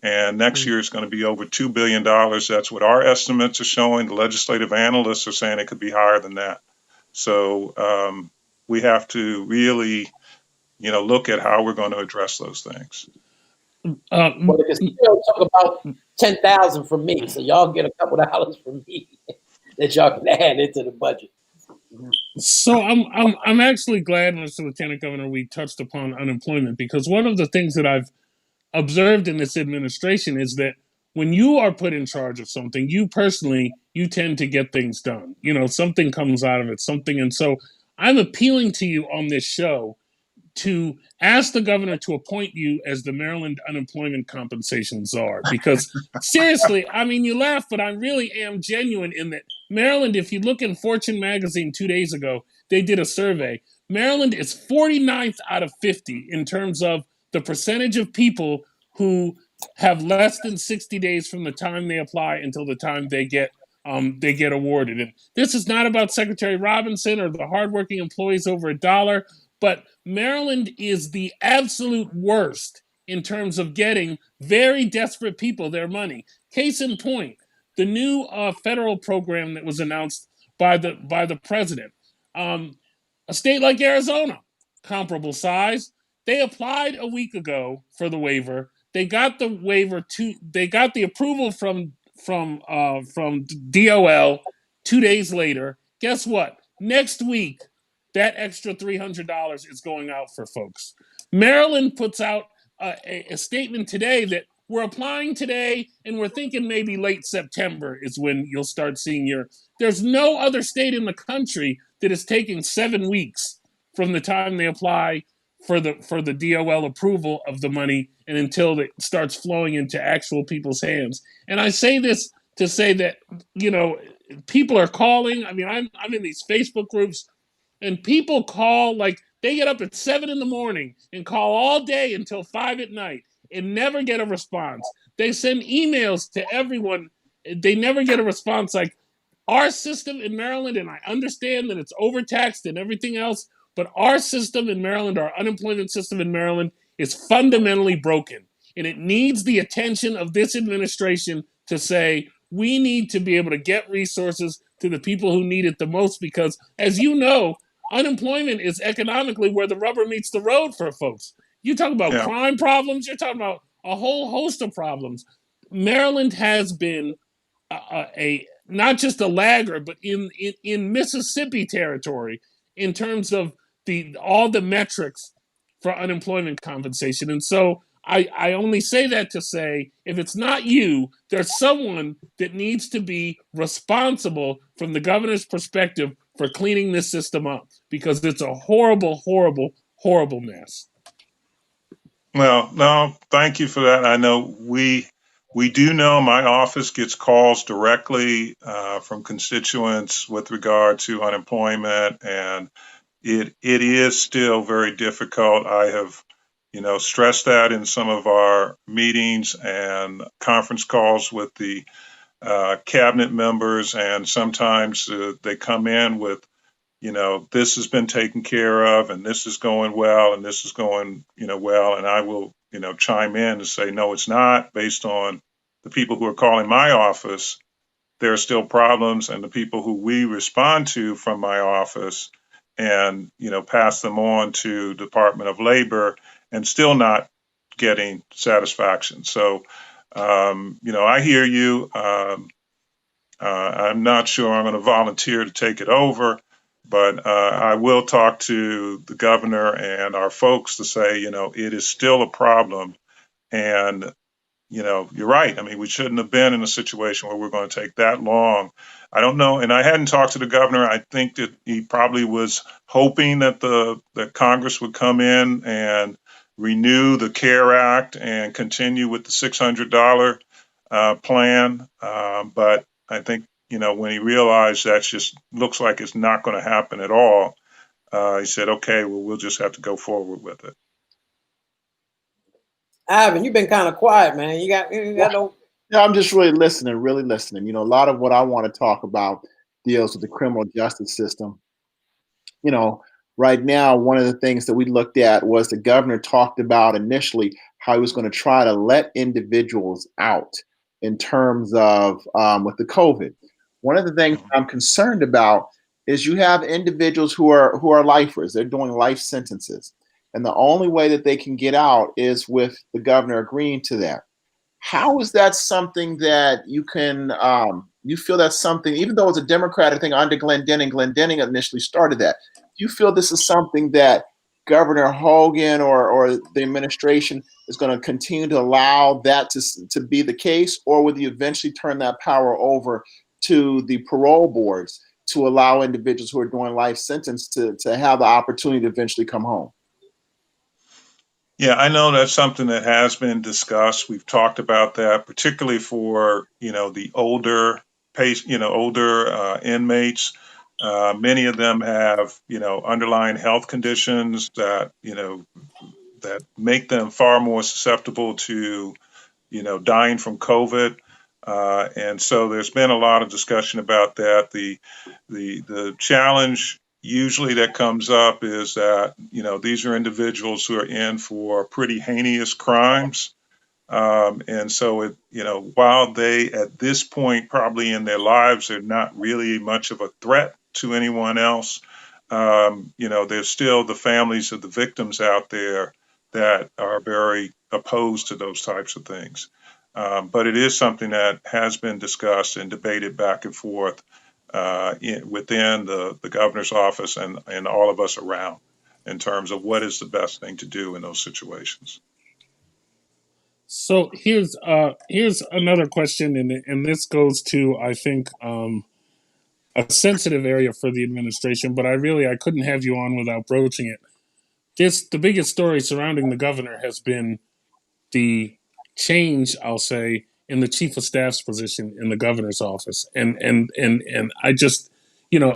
And next year is going to be over $2 billion. That's what our estimates are showing. The legislative analysts are saying it could be higher than that. So we have to really, look at how we're going to address those things. Well, the casino took about $10,000 from me, so y'all get a couple of dollars from me that y'all can add into the budget. So I'm actually glad, Mr. Lieutenant Governor, we touched upon unemployment, because one of the things that I've observed in this administration is that when you are put in charge of something, you tend to get things done. Something comes out of it, and so I'm appealing to you on this show to ask the governor to appoint you as the Maryland unemployment compensation czar. Because seriously, I mean, you laugh, but I really am genuine in that Maryland, if you look in Fortune magazine 2 days ago, they did a survey. Maryland is 49th out of 50 in terms of the percentage of people who have less than 60 days from the time they apply until the time they get awarded. And this is not about Secretary Robinson or the hardworking employees over $1, but Maryland is the absolute worst in terms of getting very desperate people their money. Case in point, the new federal program that was announced by the president. A state like Arizona, comparable size, they applied a week ago for the waiver. They got the waiver they got the approval from DOL 2 days later. Guess what? Next week, that extra $300 is going out for folks. Maryland puts out a statement today that we're applying today and we're thinking maybe late September is when you'll start seeing there's no other state in the country that is taking 7 weeks from the time they apply for the DOL approval of the money and until it starts flowing into actual people's hands. And I say this to say that, people are calling. I mean, I'm in these Facebook groups and people call, like, they get up at 7 a.m. and call all day until 5 p.m. and never get a response. They send emails to everyone. They never get a response. Like, our system in Maryland, and I understand that it's overtaxed and everything else, but our system in Maryland, our unemployment system in Maryland, is fundamentally broken. And it needs the attention of this administration to say, we need to be able to get resources to the people who need it the most, because, as you know, unemployment is economically where the rubber meets the road for folks. You talk about crime problems, you're talking about a whole host of problems. Maryland has been a not just a laggard, but in Mississippi territory in terms of all the metrics for unemployment compensation. And so I only say that to say, if it's not you, there's someone that needs to be responsible from the governor's perspective for cleaning this system up, because it's a horrible, horrible, horrible mess. Well, no, thank you for that. I know we do know my office gets calls directly from constituents with regard to unemployment, and it is still very difficult. I have, stressed that in some of our meetings and conference calls with the cabinet members, and sometimes they come in with, this has been taken care of, and this is going well, and this is going, well, and I will, chime in and say, no, it's not. Based on the people who are calling my office, there are still problems, and the people who we respond to from my office and, pass them on to Department of Labor, and still not getting satisfaction. So, I hear you. I'm not sure I'm going to volunteer to take it over, but I will talk to the governor and our folks to say, it is still a problem. And, you're right. I mean, we shouldn't have been in a situation where we're going to take that long. I don't know. And I hadn't talked to the governor. I think that he probably was hoping that that Congress would come in and renew the CARE Act and continue with the $600 plan. But I think, when he realized that just looks like it's not going to happen at all, he said, okay, well, we'll just have to go forward with it. Ivan, you've been kind of quiet, man. You got no. Yeah, I'm just really listening. A lot of what I want to talk about deals with the criminal justice system. Right now, one of the things that we looked at was the governor talked about initially how he was going to try to let individuals out in terms of with the COVID. One of the things I'm concerned about is you have individuals who are lifers. They're doing life sentences. And the only way that they can get out is with the governor agreeing to that. How is that something that you can, you feel that's something, even though it's a Democratic thing under Glendening initially started that, do you feel this is something that Governor Hogan or the administration is going to continue to allow that to be the case, or would you eventually turn that power over to the parole boards to allow individuals who are doing life sentence to have the opportunity to eventually come home? Yeah, I know that's something that has been discussed. We've talked about that, particularly for, the older inmates. Many of them have, underlying health conditions that, that make them far more susceptible to dying from COVID. And so there's been a lot of discussion about that. The challenge usually that comes up is that, these are individuals who are in for pretty heinous crimes. And so while they, at this point, probably in their lives, are not really much of a threat to anyone else, there's still the families of the victims out there that are very opposed to those types of things. But it is something that has been discussed and debated back and forth within the governor's office and all of us around in terms of what is the best thing to do in those situations. So here's another question, and this goes to, I think, a sensitive area for the administration, but I couldn't have you on without broaching it. The biggest story surrounding the governor has been the change, I'll say, in the chief of staff's position in the governor's office, and I just, given I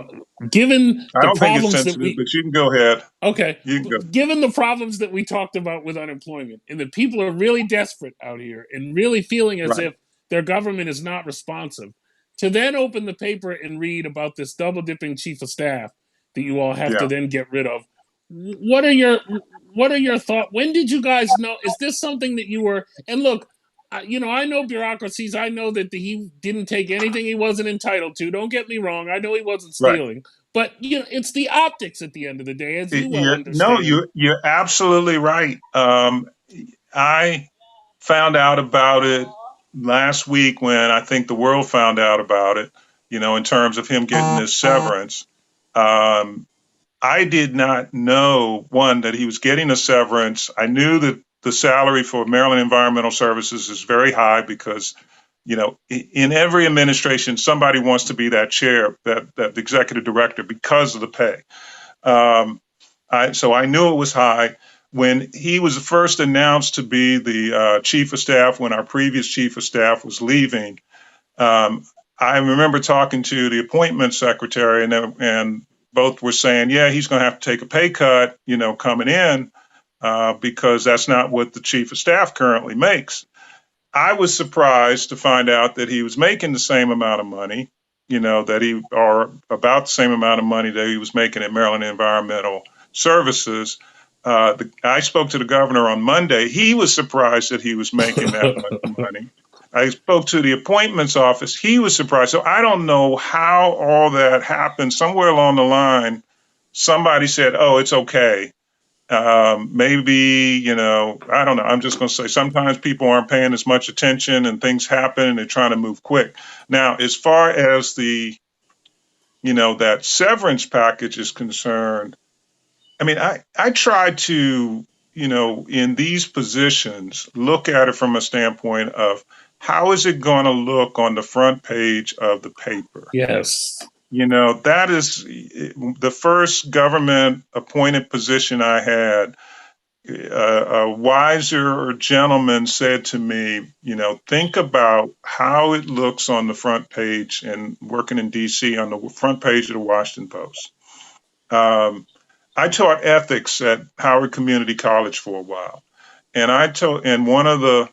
the don't think it's problems that sensitive, we but you can go ahead. okay, You can go. given the problems that we talked about with unemployment, and that people are really desperate out here and really feeling as Right. if their government is not responsive, to then open the paper and read about this double dipping chief of staff that you all have to Yeah. then get rid of. What are your thoughts? When did you guys know? Is this something that you were? And look, I know bureaucracies. I know that he didn't take anything he wasn't entitled to. Don't get me wrong. I know he wasn't Right. stealing. But it's the optics at the end of the day, as you well No, understand. you're absolutely right. I found out about it last week when I think the world found out about it. In terms of him getting this severance. I did not know, one, that he was getting a severance. I knew that the salary for Maryland Environmental Services is very high because, in every administration, somebody wants to be that chair, that executive director, because of the pay. So I knew it was high. When he was first announced to be the chief of staff, when our previous chief of staff was leaving, I remember talking to the appointment secretary, and both were saying, yeah, he's going to have to take a pay cut, coming in, because that's not what the chief of staff currently makes. I was surprised to find out that he was making the same amount of money, or about the same amount of money that he was making at Maryland Environmental Services. I spoke to the governor on Monday. He was surprised that he was making that much money. I spoke to the appointments office. He was surprised. So I don't know how all that happened. Somewhere along the line, somebody said, oh, it's okay. Maybe, I don't know. I'm just going to say sometimes people aren't paying as much attention and things happen and they're trying to move quick. Now, as far as that severance package is concerned, I mean, I tried to, in these positions, look at it from a standpoint of how is it going to look on the front page of the paper? Yes. That is the first government appointed position I had. A wiser gentleman said to me, think about how it looks on the front page, and working in DC on the front page of the Washington Post. I taught ethics at Howard Community College for a while. And one of the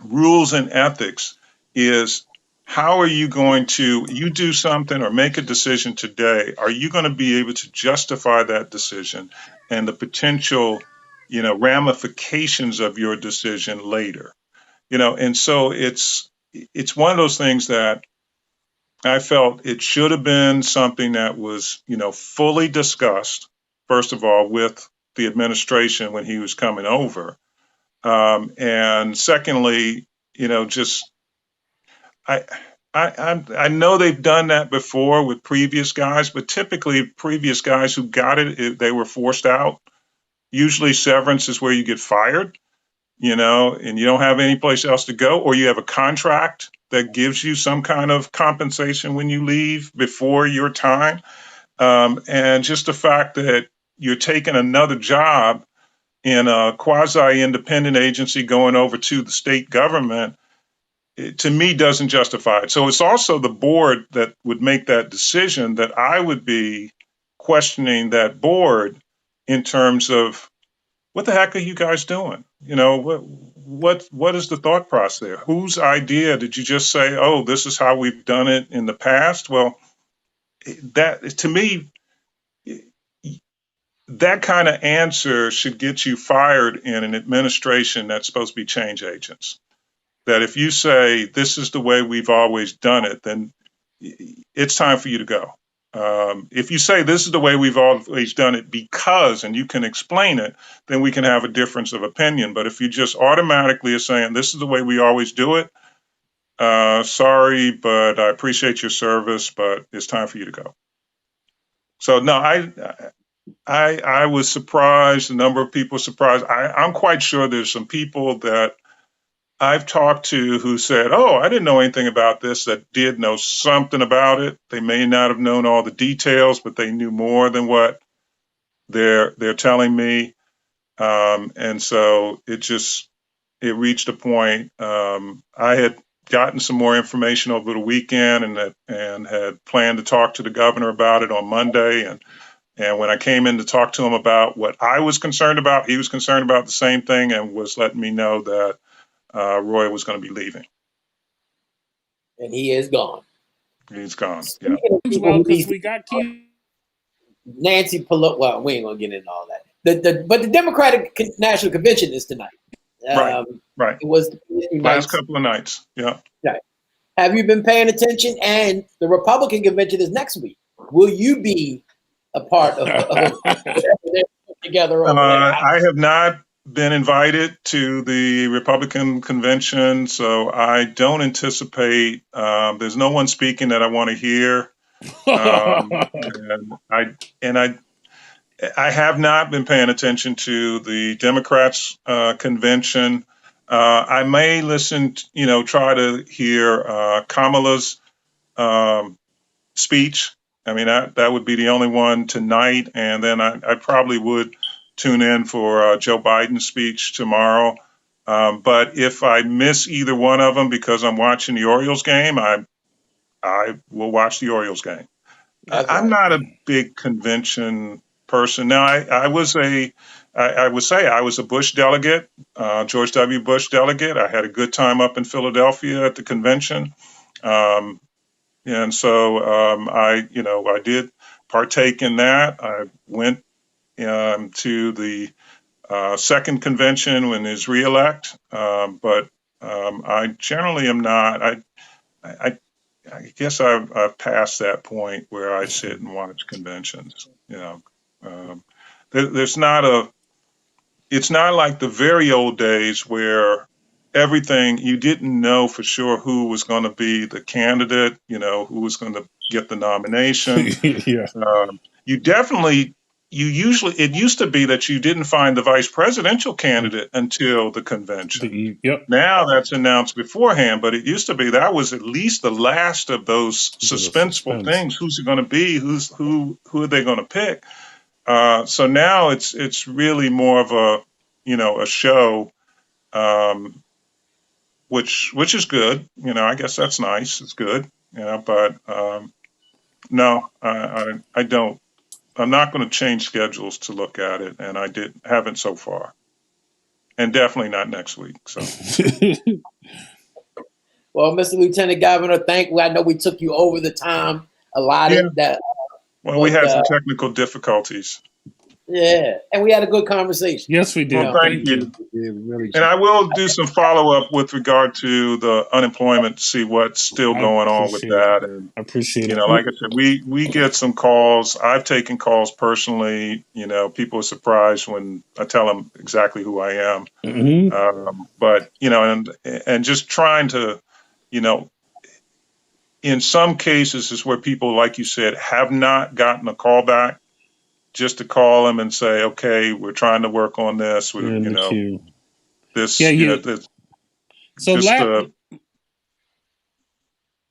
rules in ethics is, how are you going to, you do something or make a decision today, are you going to be able to justify that decision and the potential, ramifications of your decision later? And so it's one of those things that I felt it should have been something that was, fully discussed, first of all, with the administration when he was coming over. And secondly, just I know they've done that before with previous guys, but typically previous guys who got it, they were forced out. Usually severance is where you get fired, and you don't have any place else to go, or you have a contract that gives you some kind of compensation when you leave before your time. And just the fact that you're taking another job in a quasi-independent agency going over to the state government, to me, doesn't justify it. So it's also the board that would make that decision, that I would be questioning that board in terms of, what the heck are you guys doing? what is the thought process there? Whose idea did you just say, oh, this is how we've done it in the past? Well, that to me, that kind of answer should get you fired in an administration that's supposed to be change agents. That if you say this is the way we've always done it, then it's time for you to go. If you say this is the way we've always done it because, and you can explain it, then we can have a difference of opinion. But if you just automatically are saying this is the way we always do it, sorry, but I appreciate your service, but it's time for you to go. So no, I was surprised. A number of people were surprised. I'm quite sure there's some people that I've talked to who said, oh, I didn't know anything about this, that did know something about it. They may not have known all the details, but they knew more than what they're telling me. And so it reached a point. I had gotten some more information over the weekend and had planned to talk to the governor about it on Monday. And when I came in to talk to him about what I was concerned about, he was concerned about the same thing and was letting me know that Roy was going to be leaving. And he is gone. He's gone. Yeah. Well, because we got Nancy Pelosi. Well, we ain't gonna get into all that. But the Democratic National Convention is tonight. Right. It was the last couple of nights. Yeah. Right. Have you been paying attention? And the Republican convention is next week. Will you be a part of together? I have not been invited to the Republican convention, so I don't anticipate. There's no one speaking that I want to hear, and I have not been paying attention to the Democrats' convention. I may listen, try to hear Kamala's speech. I mean, that would be the only one tonight, and then I probably would tune in for Joe Biden's speech tomorrow. But if I miss either one of them because I'm watching the Orioles game, I will watch the Orioles game. I'm not a big convention person. Now, I would say I was a Bush delegate, George W. Bush delegate. I had a good time up in Philadelphia at the convention. And so I did partake in that. I went to the second convention when there's reelect, but I generally am not. I guess I've passed that point where I sit and watch conventions. There's not it's not like the very old days where everything you didn't know for sure who was going to be the candidate, who was going to get the nomination. Yeah. It used to be that you didn't find the vice presidential candidate until the convention. Yep. Now that's announced beforehand, but it used to be that was at least the last of those suspenseful things. Who's it going to be? Who are they going to pick? So now it's really more of a show, which is good. I guess that's nice. It's good. But no, I don't. I'm not going to change schedules to look at it, and I haven't so far, and definitely not next week. So, well, Mr. Lieutenant Governor, I know we took you over the time allotted. Yeah. Well, we had some technical difficulties. Yeah, and we had a good conversation. Yes, we did. Well, thank you. And I will do some follow-up with regard to the unemployment, to see what's still going on with that. And I appreciate it. Like I said, we get some calls. I've taken calls personally. People are surprised when I tell them exactly who I am. Mm-hmm. But and just trying to, in some cases is where people, like you said, have not gotten a call back. Just to call them and say, okay, we're trying to work on this. This. So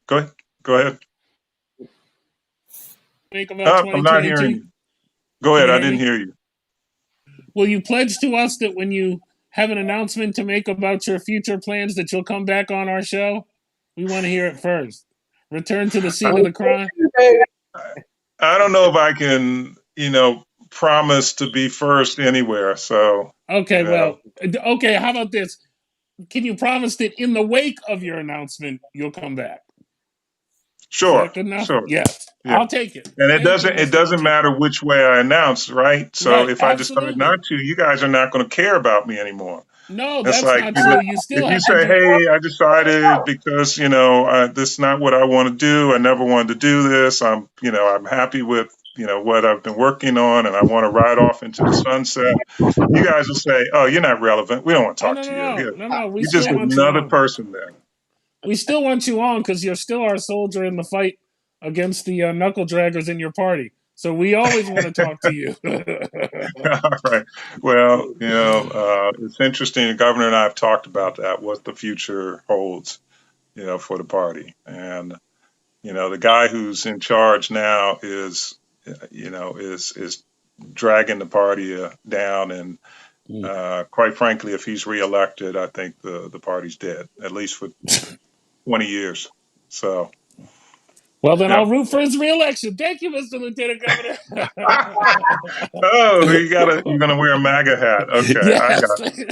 go ahead. I'm not hearing you. Go ahead. I didn't hear you. Will you pledge to us that when you have an announcement to make about your future plans, that you'll come back on our show? We want to hear it first. Return to the scene of the crime. I don't know if I can. Promise to be first anywhere. So okay, how about this? can you promise that in the wake of your announcement, you'll come back? Sure. Is that good enough? Sure. Yes. Yeah. I'll take it. And Thank you, it Mr. doesn't Lucci. matter which way I announce, right? So Right, if I decide absolutely. not to, you guys are not going to care about me anymore. No, That's that's like, not you know, true. You still if you have to say, do. "Hey, I decided because this is not what I want to do. I never wanted to do this. I'm happy with what I've been working on, and I want to ride off into the sunset." You guys will say, "Oh, you're not relevant. We don't want to Oh talk no, to no, you. Here, no, no, no. We you're just still want you another on. person there." We still want you on because you're still our soldier in the fight against the knuckle draggers in your party. So we always want to talk to you. All right. Well, it's interesting. The governor and I have talked about that, what the future holds, for the party. And, the guy who's in charge now is dragging the party down. And quite frankly, if he's reelected, I think the party's dead, at least for 20 years. So. Well, then Yeah. I'll root for his reelection. Thank you, Mr. Lieutenant Governor. Oh, you're gonna wear a MAGA hat. Okay, I Yes. got you.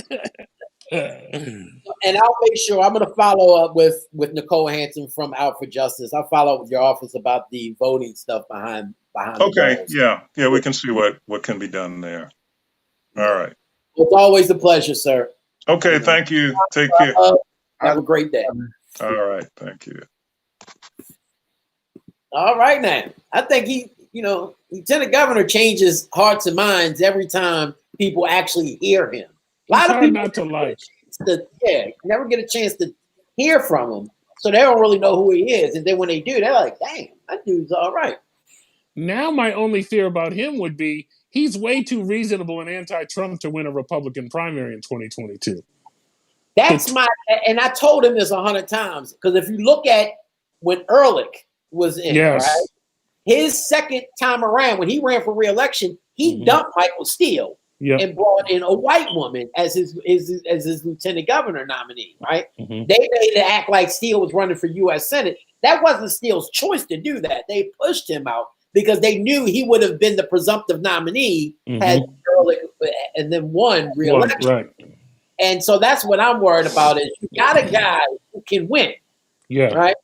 And I'll make sure I'm going to follow up with Nicole Hansen from Out for Justice. I'll follow up with your office about the voting stuff behind Okay, the walls. yeah, we can see what can be done there. All right. It's always a pleasure, sir. Okay, thank you. Take care. Have a great day. All right, thank you. All right, now. I think Lieutenant Governor changes hearts and minds every time people actually hear him. A lot of people not to like. Never get a chance to hear from him, so they don't really know who he is. And then when they do, they're like, "Damn, that dude's all right." Now, my only fear about him would be he's way too reasonable and anti-Trump to win a Republican primary in 2022. And I told him this 100 times, because if you look at when Ehrlich was in, right, his second time around, when he ran for re-election, he dumped Michael Steele and brought in a white woman as his lieutenant governor nominee, right? They made it act like Steele was running for U.S. Senate. That wasn't Steele's choice to do that. They pushed him out because they knew he would have been the presumptive nominee had Ehrlich and then won re-election. Right. And so that's what I'm worried about is you got a guy who can win. Yeah. Right.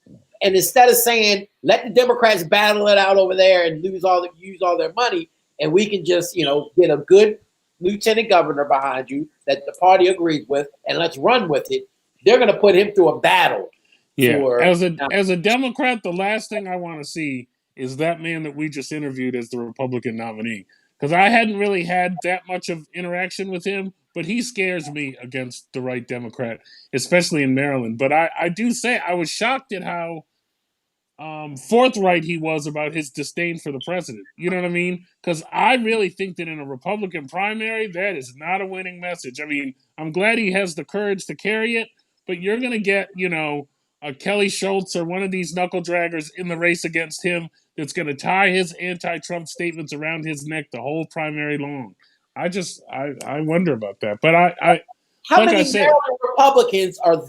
And instead of saying, let the Democrats battle it out over there and use all their money, and we can just, get a good lieutenant governor behind you that the party agrees with, and let's run with it. They're going to put him through a battle. Yeah. As a Democrat, the last thing I want to see is that man that we just interviewed as the Republican nominee. Because I hadn't really had that much of interaction with him, but he scares me against the right Democrat, especially in Maryland. But I do say I was shocked at how forthright he was about his disdain for the president. You know what I mean? Because I really think that in a Republican primary, that is not a winning message. I mean, I'm glad he has the courage to carry it, but you're going to get, a Kelly Schultz or one of these knuckle draggers in the race against him that's going to tie his anti-Trump statements around his neck the whole primary long. I wonder about that. But how many Maryland Republicans are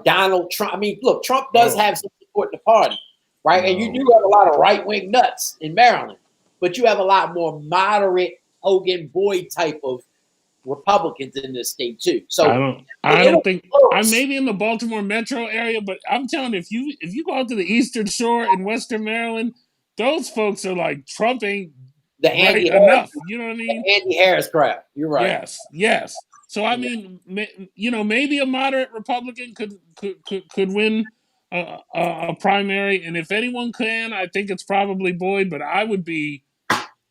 Donald Trump? I mean, look, Trump does have some support in the party, right? And you do have a lot of right-wing nuts in Maryland, but you have a lot more moderate Hogan Boyd type of Republicans in this state too. So I don't think I may be in the Baltimore metro area, but I'm telling you, if you go out to the Eastern Shore in Western Maryland, those folks are like Trump ain't right enough. You know what I mean? Andy Harris crap. You're right. Yes. So I mean, maybe a moderate Republican could win a primary, and if anyone can, I think it's probably Boyd. But I would be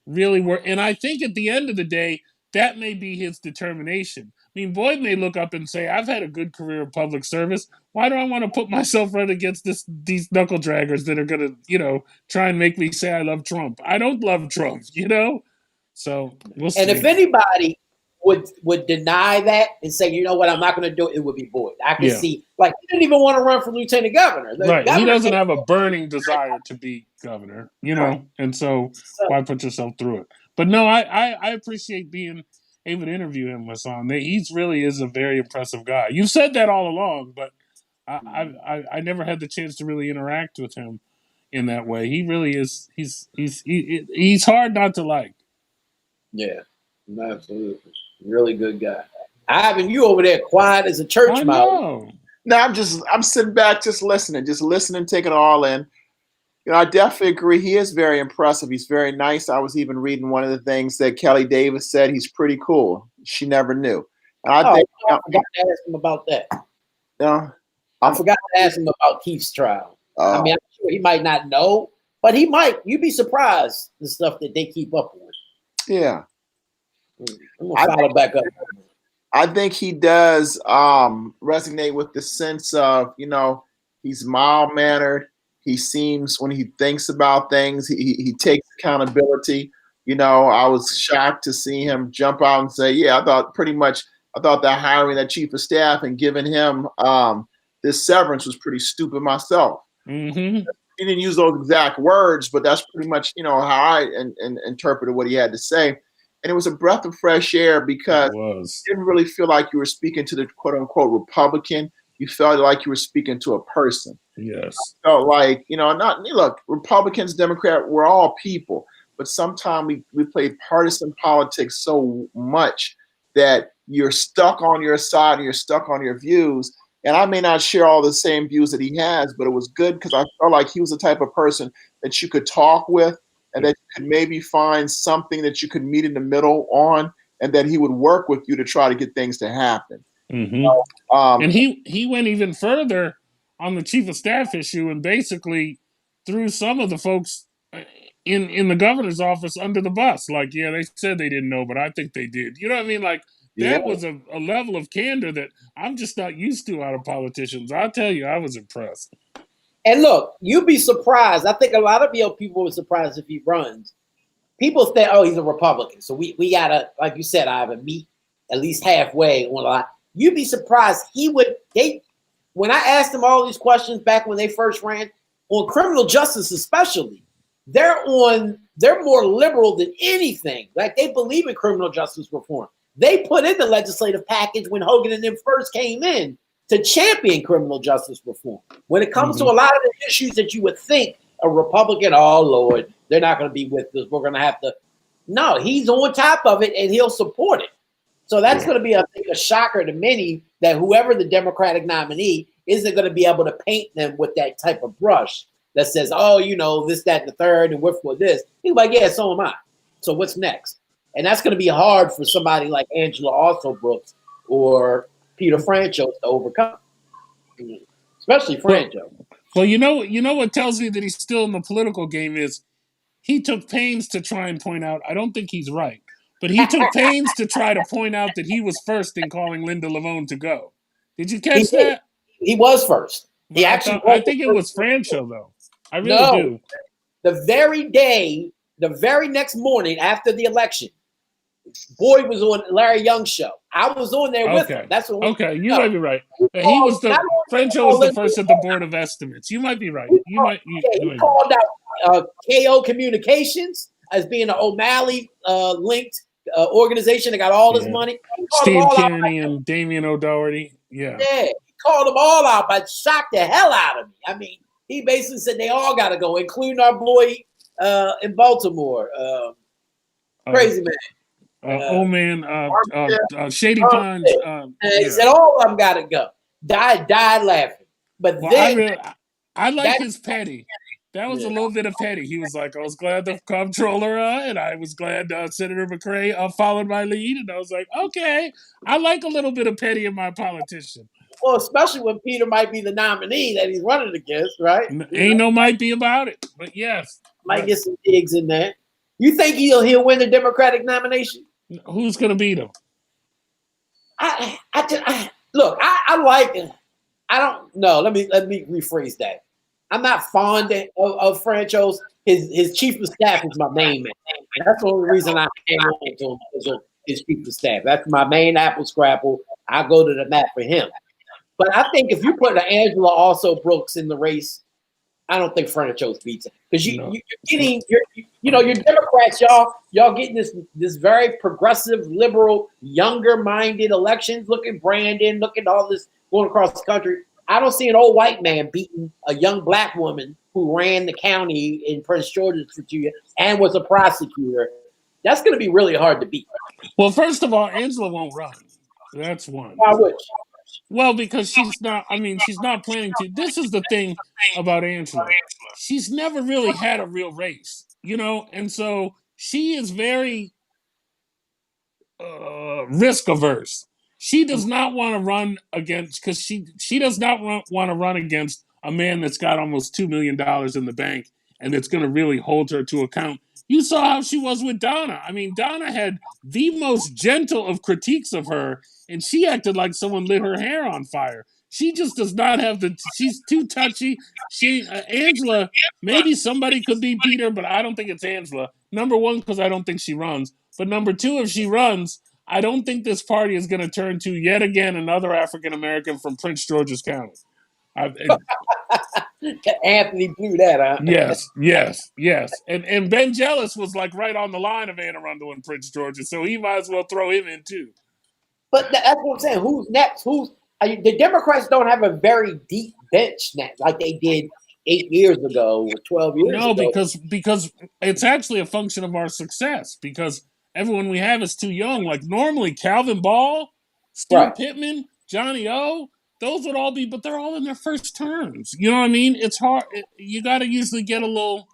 really worried, and I think at the end of the day, that may be his determination. I mean, Boyd may look up and say, "I've had a good career of public service. Why do I want to put myself right against these knuckle draggers that are going to, try and make me say I love Trump? I don't love Trump, So we'll see." And if anybody would deny that and say, "You know what, I'm not going to do it," it would be Boyd. I can see, like, he didn't even want to run for lieutenant governor. Right. He doesn't have a burning desire to be governor, and so why put yourself through it? But no, I appreciate being able to interview him, Hassan. He really is a very impressive guy. You've said that all along, but I never had the chance to really interact with him in that way. He really is. He's hard not to like. Yeah, absolutely. Really good guy. Ivan, you over there quiet as a church I mouse. know. No, I'm sitting back, just listening, taking it all in. I definitely agree. He is very impressive. He's very nice. I was even reading one of the things that Kelly Davis said. He's pretty cool. She never knew. And I think I forgot to ask him about that. I forgot to ask him about Keith's trial. I mean, I'm sure he might not know, but he might. You'd be surprised the stuff that they keep up with. Yeah. I'm gonna follow back up. I think he does resonate with the sense of, he's mild-mannered. He seems, when he thinks about things, he takes accountability. I was shocked to see him jump out and say, yeah, I thought that hiring that chief of staff and giving him this severance was pretty stupid myself. Mm-hmm. He didn't use those exact words, but that's pretty much, how I interpreted what he had to say. And it was a breath of fresh air because you didn't really feel like you were speaking to the quote unquote Republican. You felt like you were speaking to a person. Yes. I felt like, look, Republicans, Democrats, we're all people, but sometimes we play partisan politics so much that you're stuck on your side and you're stuck on your views. And I may not share all the same views that he has, but it was good because I felt like he was the type of person that you could talk with and that you could maybe find something that you could meet in the middle on, and that he would work with you to try to get things to happen. Mm-hmm. And he went even further on the chief of staff issue and basically threw some of the folks in the governor's office under the bus. Like, yeah, they said they didn't know, but I think they did. You know what I mean? Like, that was a level of candor that I'm just not used to out of politicians. I'll tell you, I was impressed. And look, you'd be surprised. I think a lot of people were surprised if he runs. People think, oh, he's a Republican. So we gotta, like you said, Ivan, meet at least halfway on a lot. You'd be surprised. When I asked him all these questions back when they first ran, on criminal justice especially, they're more liberal than anything. Like, they believe in criminal justice reform. They put in the legislative package when Hogan and them first came in to champion criminal justice reform. When it comes to a lot of the issues that you would think a Republican, oh Lord, they're not going to be with us. We're going to have to. No, he's on top of it and he'll support it. So that's going to be, I think, a shocker to many that whoever the Democratic nominee isn't going to be able to paint them with that type of brush that says, oh, this, that, and the third, and we're for this. He's like, yeah, so am I. So what's next? And that's going to be hard for somebody like Angela Also Brooks or Peter Franchot to overcome, especially Franchot. Well, you know what tells me that he's still in the political game is he took pains to try and point out, I don't think he's right, but he took pains to try to point out that he was first in calling Linda Lavone to go. Did you catch that? He was first. I think it was Franchot, though. I really do. The very next morning after the election, Boyd was on Larry Young's show. I was on there with him. That's what. You might be right. Franchot was the first at the Board of Estimates. You might be right. He called out KO Communications as being an O'Malley linked organization that got all this money. Steve Kearney and Damian O'Doherty. Yeah, he called them all out, but shocked the hell out of me. I mean, he basically said they all got to go, including our boy in Baltimore, crazy man. Shady Pines. He said all of them got to go. Died laughing. But I like his petty. That was a little bit of petty. He was like, I was glad the comptroller and I was glad Senator McRae followed my lead. And I was like, okay, I like a little bit of petty in my politician. Well, especially when Peter might be the nominee that he's running against, right? Ain't no might be about it, but yes. Might get some digs in there. You think he'll win the Democratic nomination? Who's going to beat him? I like it. I don't know. Let me rephrase that. I'm not fond of Franchot. His chief of staff is my main man. That's the only reason I came on to him is his chief of staff. That's my main apple scrapple. I go to the mat for him. But I think if you put Angela Also Brooks in the race, I don't think Franchot beats it because you're getting your Democrats, y'all getting this very progressive, liberal, younger-minded elections. Look at Brandon, look at all this going across the country. I don't see an old white man beating a young black woman who ran the county in Prince George's for 2 years and was a prosecutor. That's going to be really hard to beat. Well, first of all, Angela won't run. That's one. Why would she? Well, because she's not. I mean, she's not planning to. This is the thing about Angela. She's never really had a real race, and so she is very risk averse. She does not want to run against because she does not want to run against a man that's got almost $2 million in the bank and that's going to really hold her to account. You saw how she was with Donna. I mean, Donna had the most gentle of critiques of her, and she acted like someone lit her hair on fire. She just does not have the. She's too touchy. Angela, maybe somebody could beat her, but I don't think it's Angela. Number one, because I don't think she runs. But number two, if she runs, I don't think this party is going to turn to yet again another African American from Prince George's County. Anthony blew that, huh? Yes. And Ben Jealous was like right on the line of Anne Arundel and Prince George's, so he might as well throw him in too. But that's what I'm saying. Who's next? The Democrats don't have a very deep bench now, like they did 8 years ago or 12 years ago. No, because it's actually a function of our success. Because everyone we have is too young. Like normally, Calvin Ball, Steve Pittman, Johnny O, those would all be, but they're all in their first terms. You know what I mean? It's hard. You got to usually get a little.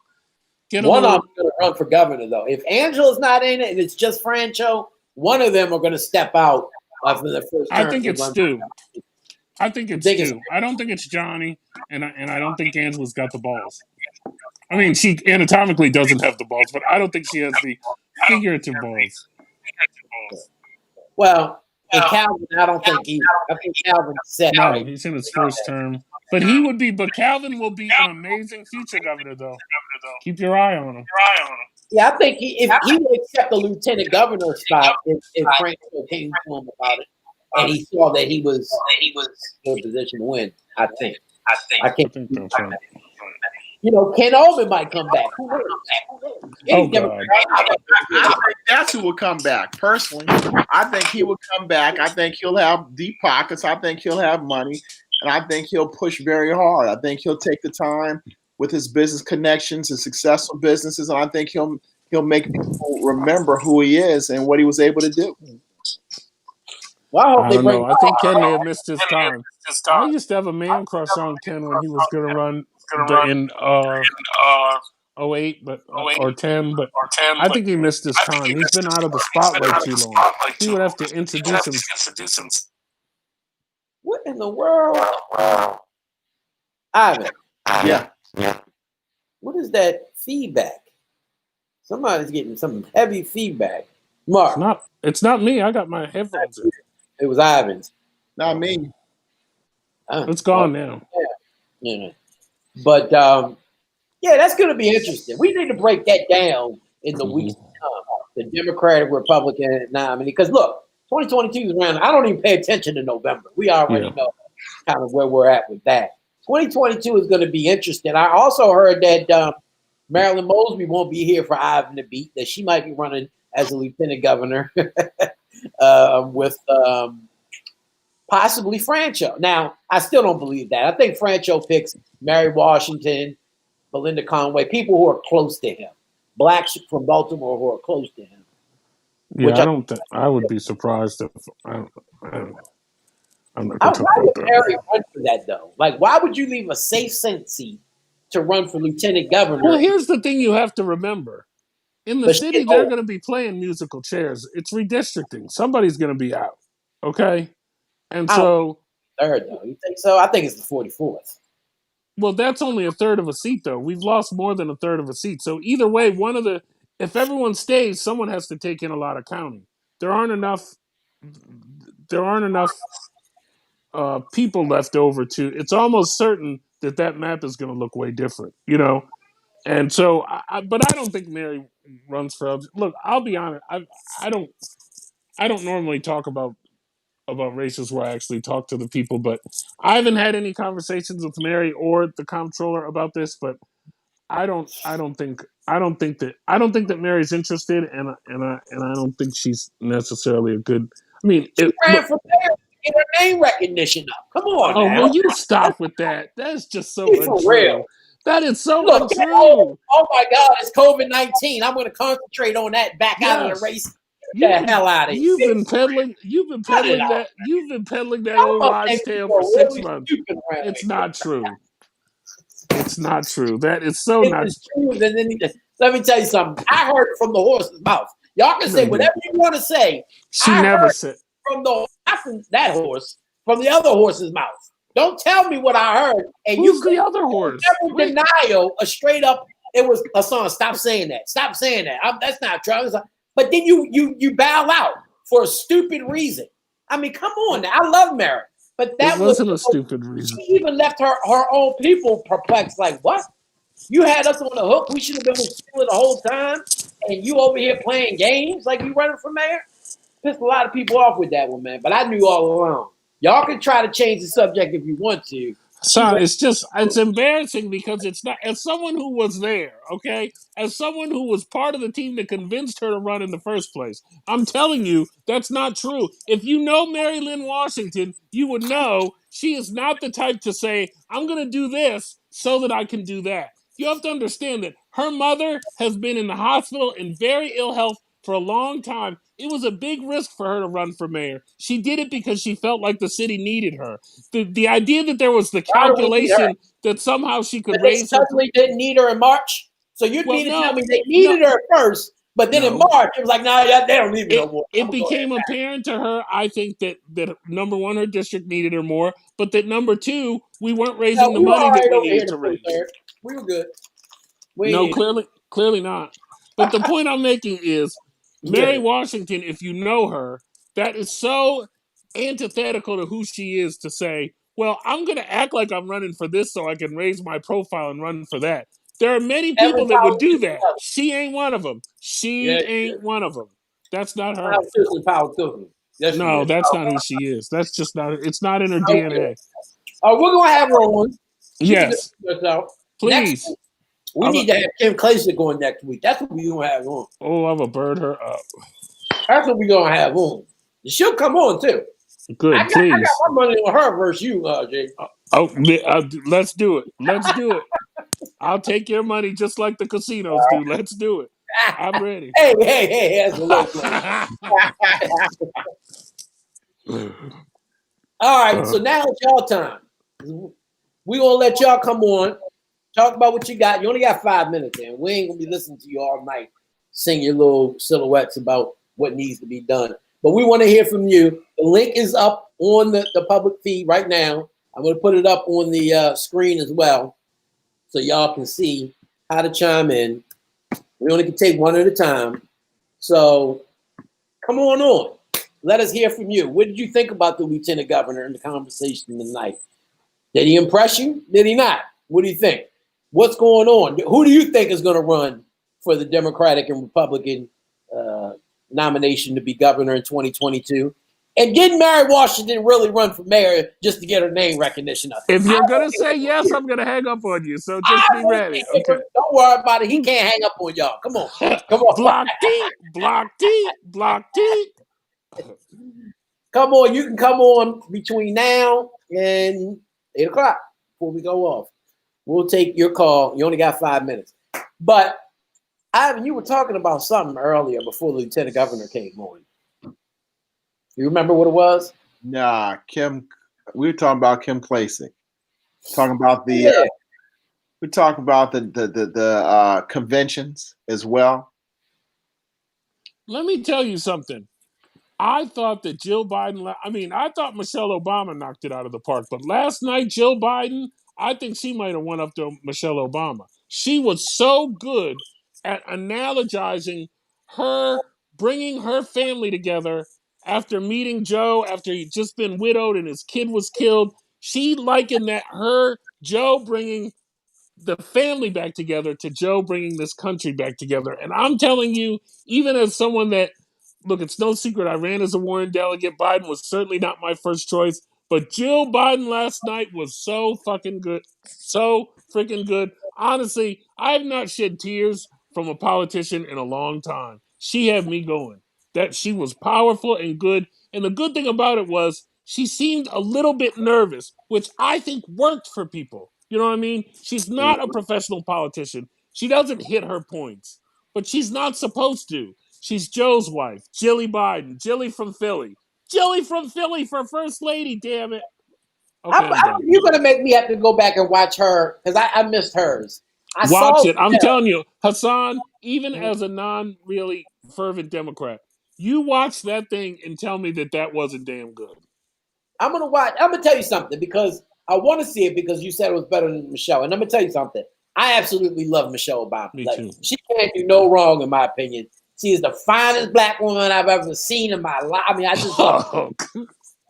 One of them is going to run for governor, though. If Angela's not in it and it's just Francho, one of them are going to step out for the first term. I think it's Stu. I don't think it's Johnny, and I don't think Angela's got the balls. I mean, she anatomically doesn't have the balls, but I don't think she has the figurative balls. Well, and Calvin, I don't think he. I think Calvin's set. No, he's in his first term, but he would be. But Calvin will be an amazing future governor, though. Keep your eye on him. Yeah, I think if he would accept the lieutenant governor spot if Franco came to him about it, and he saw that he was in a position to win. I think. I can't think that's right. Ken Oldman might come back. Who knows? Oh, God. I think that's who will come back. Personally, I think he will come back. I think he'll have deep pockets. I think he'll have money, and I think he'll push very hard. I think he'll take the time with his business connections and successful businesses, and I think he'll make people remember who he is and what he was able to do. Well, I don't know. I think Ken may have missed his time. I used to have a man crush on Ken when he was going to run in 08 or 10, but I think he missed his time. He's been out of the spotlight too long. He would have to introduce him. What in the world? Ivan. Yeah. What is that feedback? Somebody's getting some heavy feedback. Mark. It's not me. I got my headphones in. It was Ivan's. Not me. It's gone now. Yeah. But that's going to be interesting. We need to break that down in the weeks to come. The Democratic Republican nominee, because look, 2022 is around. I don't even pay attention to November. We already know kind of where we're at with that. 2022 is going to be interesting. I also heard that Marilyn Mosby won't be here for Ivan to beat. That she might be running as a lieutenant governor with possibly Francho. Now, I still don't believe that. I think Francho picks Mary Washington, Belinda Conway, people who are close to him, blacks from Baltimore who are close to him. Yeah, I don't think I would be surprised if I'm not going to talk why about would that. Mary run for that though? Like, why would you leave a safe seat to run for lieutenant governor? Well, here's the thing you have to remember. In the city, they're going to be playing musical chairs. It's redistricting. Somebody's going to be out. Okay? And so... Third, though. You think so? I think it's the 44th. Well, that's only a third of a seat, though. We've lost more than a third of a seat. So either way, if everyone stays, someone has to take in a lot of county. There aren't enough people left over to... It's almost certain that map is going to look way different, And so, but I don't think Mary runs for. Look, I'll be honest. I don't normally talk about races where I actually talk to the people, but I haven't had any conversations with Mary or the comptroller about this. But I don't think that Mary's interested, and I don't think she's necessarily a good. I mean, she ran for mayor to get her name recognition up. Come on, oh, now. will you stop with that? That's just so She's untrue. for real. That is so untrue. Oh my God, it's COVID-19. I'm going to concentrate on that back out of the race. Get the hell out of here. You've been peddling that old wives' tale for 6 months. It's not true. It's not true. That is so not true. And then let me tell you something. I heard it from the horse's mouth. Y'all can say whatever you want to say. She never said from not from that horse, from the other horse's mouth. Don't tell me what I heard. And who's the other horse? Never denial, a straight up. It was Hassan. Stop saying that. Stop saying that. That's not true. But then you bow out for a stupid reason. I mean, come on. Now. I love Mary, but that wasn't a stupid reason. She even left her own people perplexed. Like, what? You had us on the hook. We should have been with you the whole time, and you over here playing games like you running for mayor. Pissed a lot of people off with that one, man. But I knew all along. Y'all can try to change the subject if you want to. Son, it's embarrassing because it's not. As someone who was there, okay, as someone who was part of the team that convinced her to run in the first place, I'm telling you that's not true. If you know Mary Lynn Washington, you would know she is not the type to say, "I'm going to do this so that I can do that." You have to understand that her mother has been in the hospital in very ill health for a long time. It was a big risk for her to run for mayor. She did it because she felt like the city needed her. The idea that there was the calculation that somehow she could raise her. They suddenly didn't need her in March. So you mean to tell me they needed her first, but then in March it was like, nah, they don't need me no more. It became apparent to her, I think, that number one, her district needed her more, but that number two, we weren't raising the money that we needed to raise. We were good. Clearly not. But the point I'm making is, Mary Washington, if you know her, that is so antithetical to who she is to say, well, I'm going to act like I'm running for this so I can raise my profile and run for that. There are many people that would do that. She ain't one of them. She ain't one of them. That's not her. No, that's not who she is. That's just not. It's not in her DNA. We're going to have her on. Yes. Please. We need to have Kim Klasick on next week. That's what we're going to have on. Oh, I'm going to bird her up. That's what we're going to have on. She'll come on, too. Good, please. I got my money on her versus you, Jay. Let's do it. Let's do it. I'll take your money just like the casinos do. Let's do it. I'm ready. Hey, that's a little All right, so now it's y'all time. We're going to let y'all come on. Talk about what you got. You only got 5 minutes, and we ain't going to be listening to you all night. Sing your little silhouettes about what needs to be done. But we want to hear from you. The link is up on the public feed right now. I'm going to put it up on the screen as well so y'all can see how to chime in. We only can take one at a time. So come on. Let us hear from you. What did you think about the lieutenant governor in the conversation tonight? Did he impress you? Did he not? What do you think? What's going on? Who do you think is going to run for the Democratic and Republican nomination to be governor in 2022? And did Mary Washington really run for mayor just to get her name recognition up? If you're going to say yes, I'm going to hang up on you. So just be ready. Okay. Don't worry about it. He can't hang up on y'all. Come on. Come on. Block T. Come on. You can come on between now and 8 o'clock before we go off. We'll take your call. You only got 5 minutes. But Ivan, you were talking about something earlier before the lieutenant governor came on. You remember what it was? Nah, Kim. We were talking about Kim Klasick. Talking about the. We talked about the conventions as well. Let me tell you something. I thought that Jill Biden. I thought Michelle Obama knocked it out of the park, but last night Jill Biden, I think she might have went up to Michelle Obama. She was so good at analogizing her bringing her family together after meeting Joe, after he'd just been widowed and his kid was killed. She likened that Joe bringing the family back together to Joe bringing this country back together. And I'm telling you, even as someone that, look, it's no secret I ran as a Warren delegate. Biden was certainly not my first choice. But Jill Biden last night was so fucking good. So freaking good. Honestly, I have not shed tears from a politician in a long time. She had me going. That she was powerful and good. And the good thing about it was she seemed a little bit nervous, which I think worked for people. You know what I mean? She's not a professional politician. She doesn't hit her points, but she's not supposed to. She's Joe's wife, Jilly Biden. Jilly from Philly. Jilly from Philly for First Lady, damn it. Okay, I'm done. You're going to make me have to go back and watch her because I missed hers. Watch it. I'm telling you, Hassan, even as a non-really fervent Democrat, you watch that thing and tell me that wasn't damn good. I'm going to watch. I'm going to tell you something because I want to see it because you said it was better than Michelle. And I'm going to tell you something. I absolutely love Michelle Obama. Me too. She can't do no wrong, in my opinion. She is the finest black woman I've ever seen in my life. I mean, I just love her.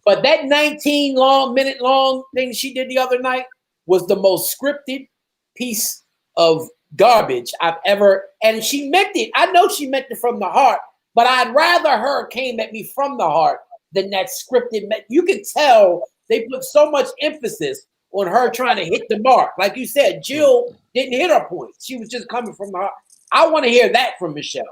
But that 19-minute long thing she did the other night was the most scripted piece of garbage I've ever. And she meant it. I know she meant it from the heart, but I'd rather her came at me from the heart than that scripted. You could tell they put so much emphasis on her trying to hit the mark. Like you said, Jill didn't hit her points. She was just coming from the heart. I want to hear that from Michelle.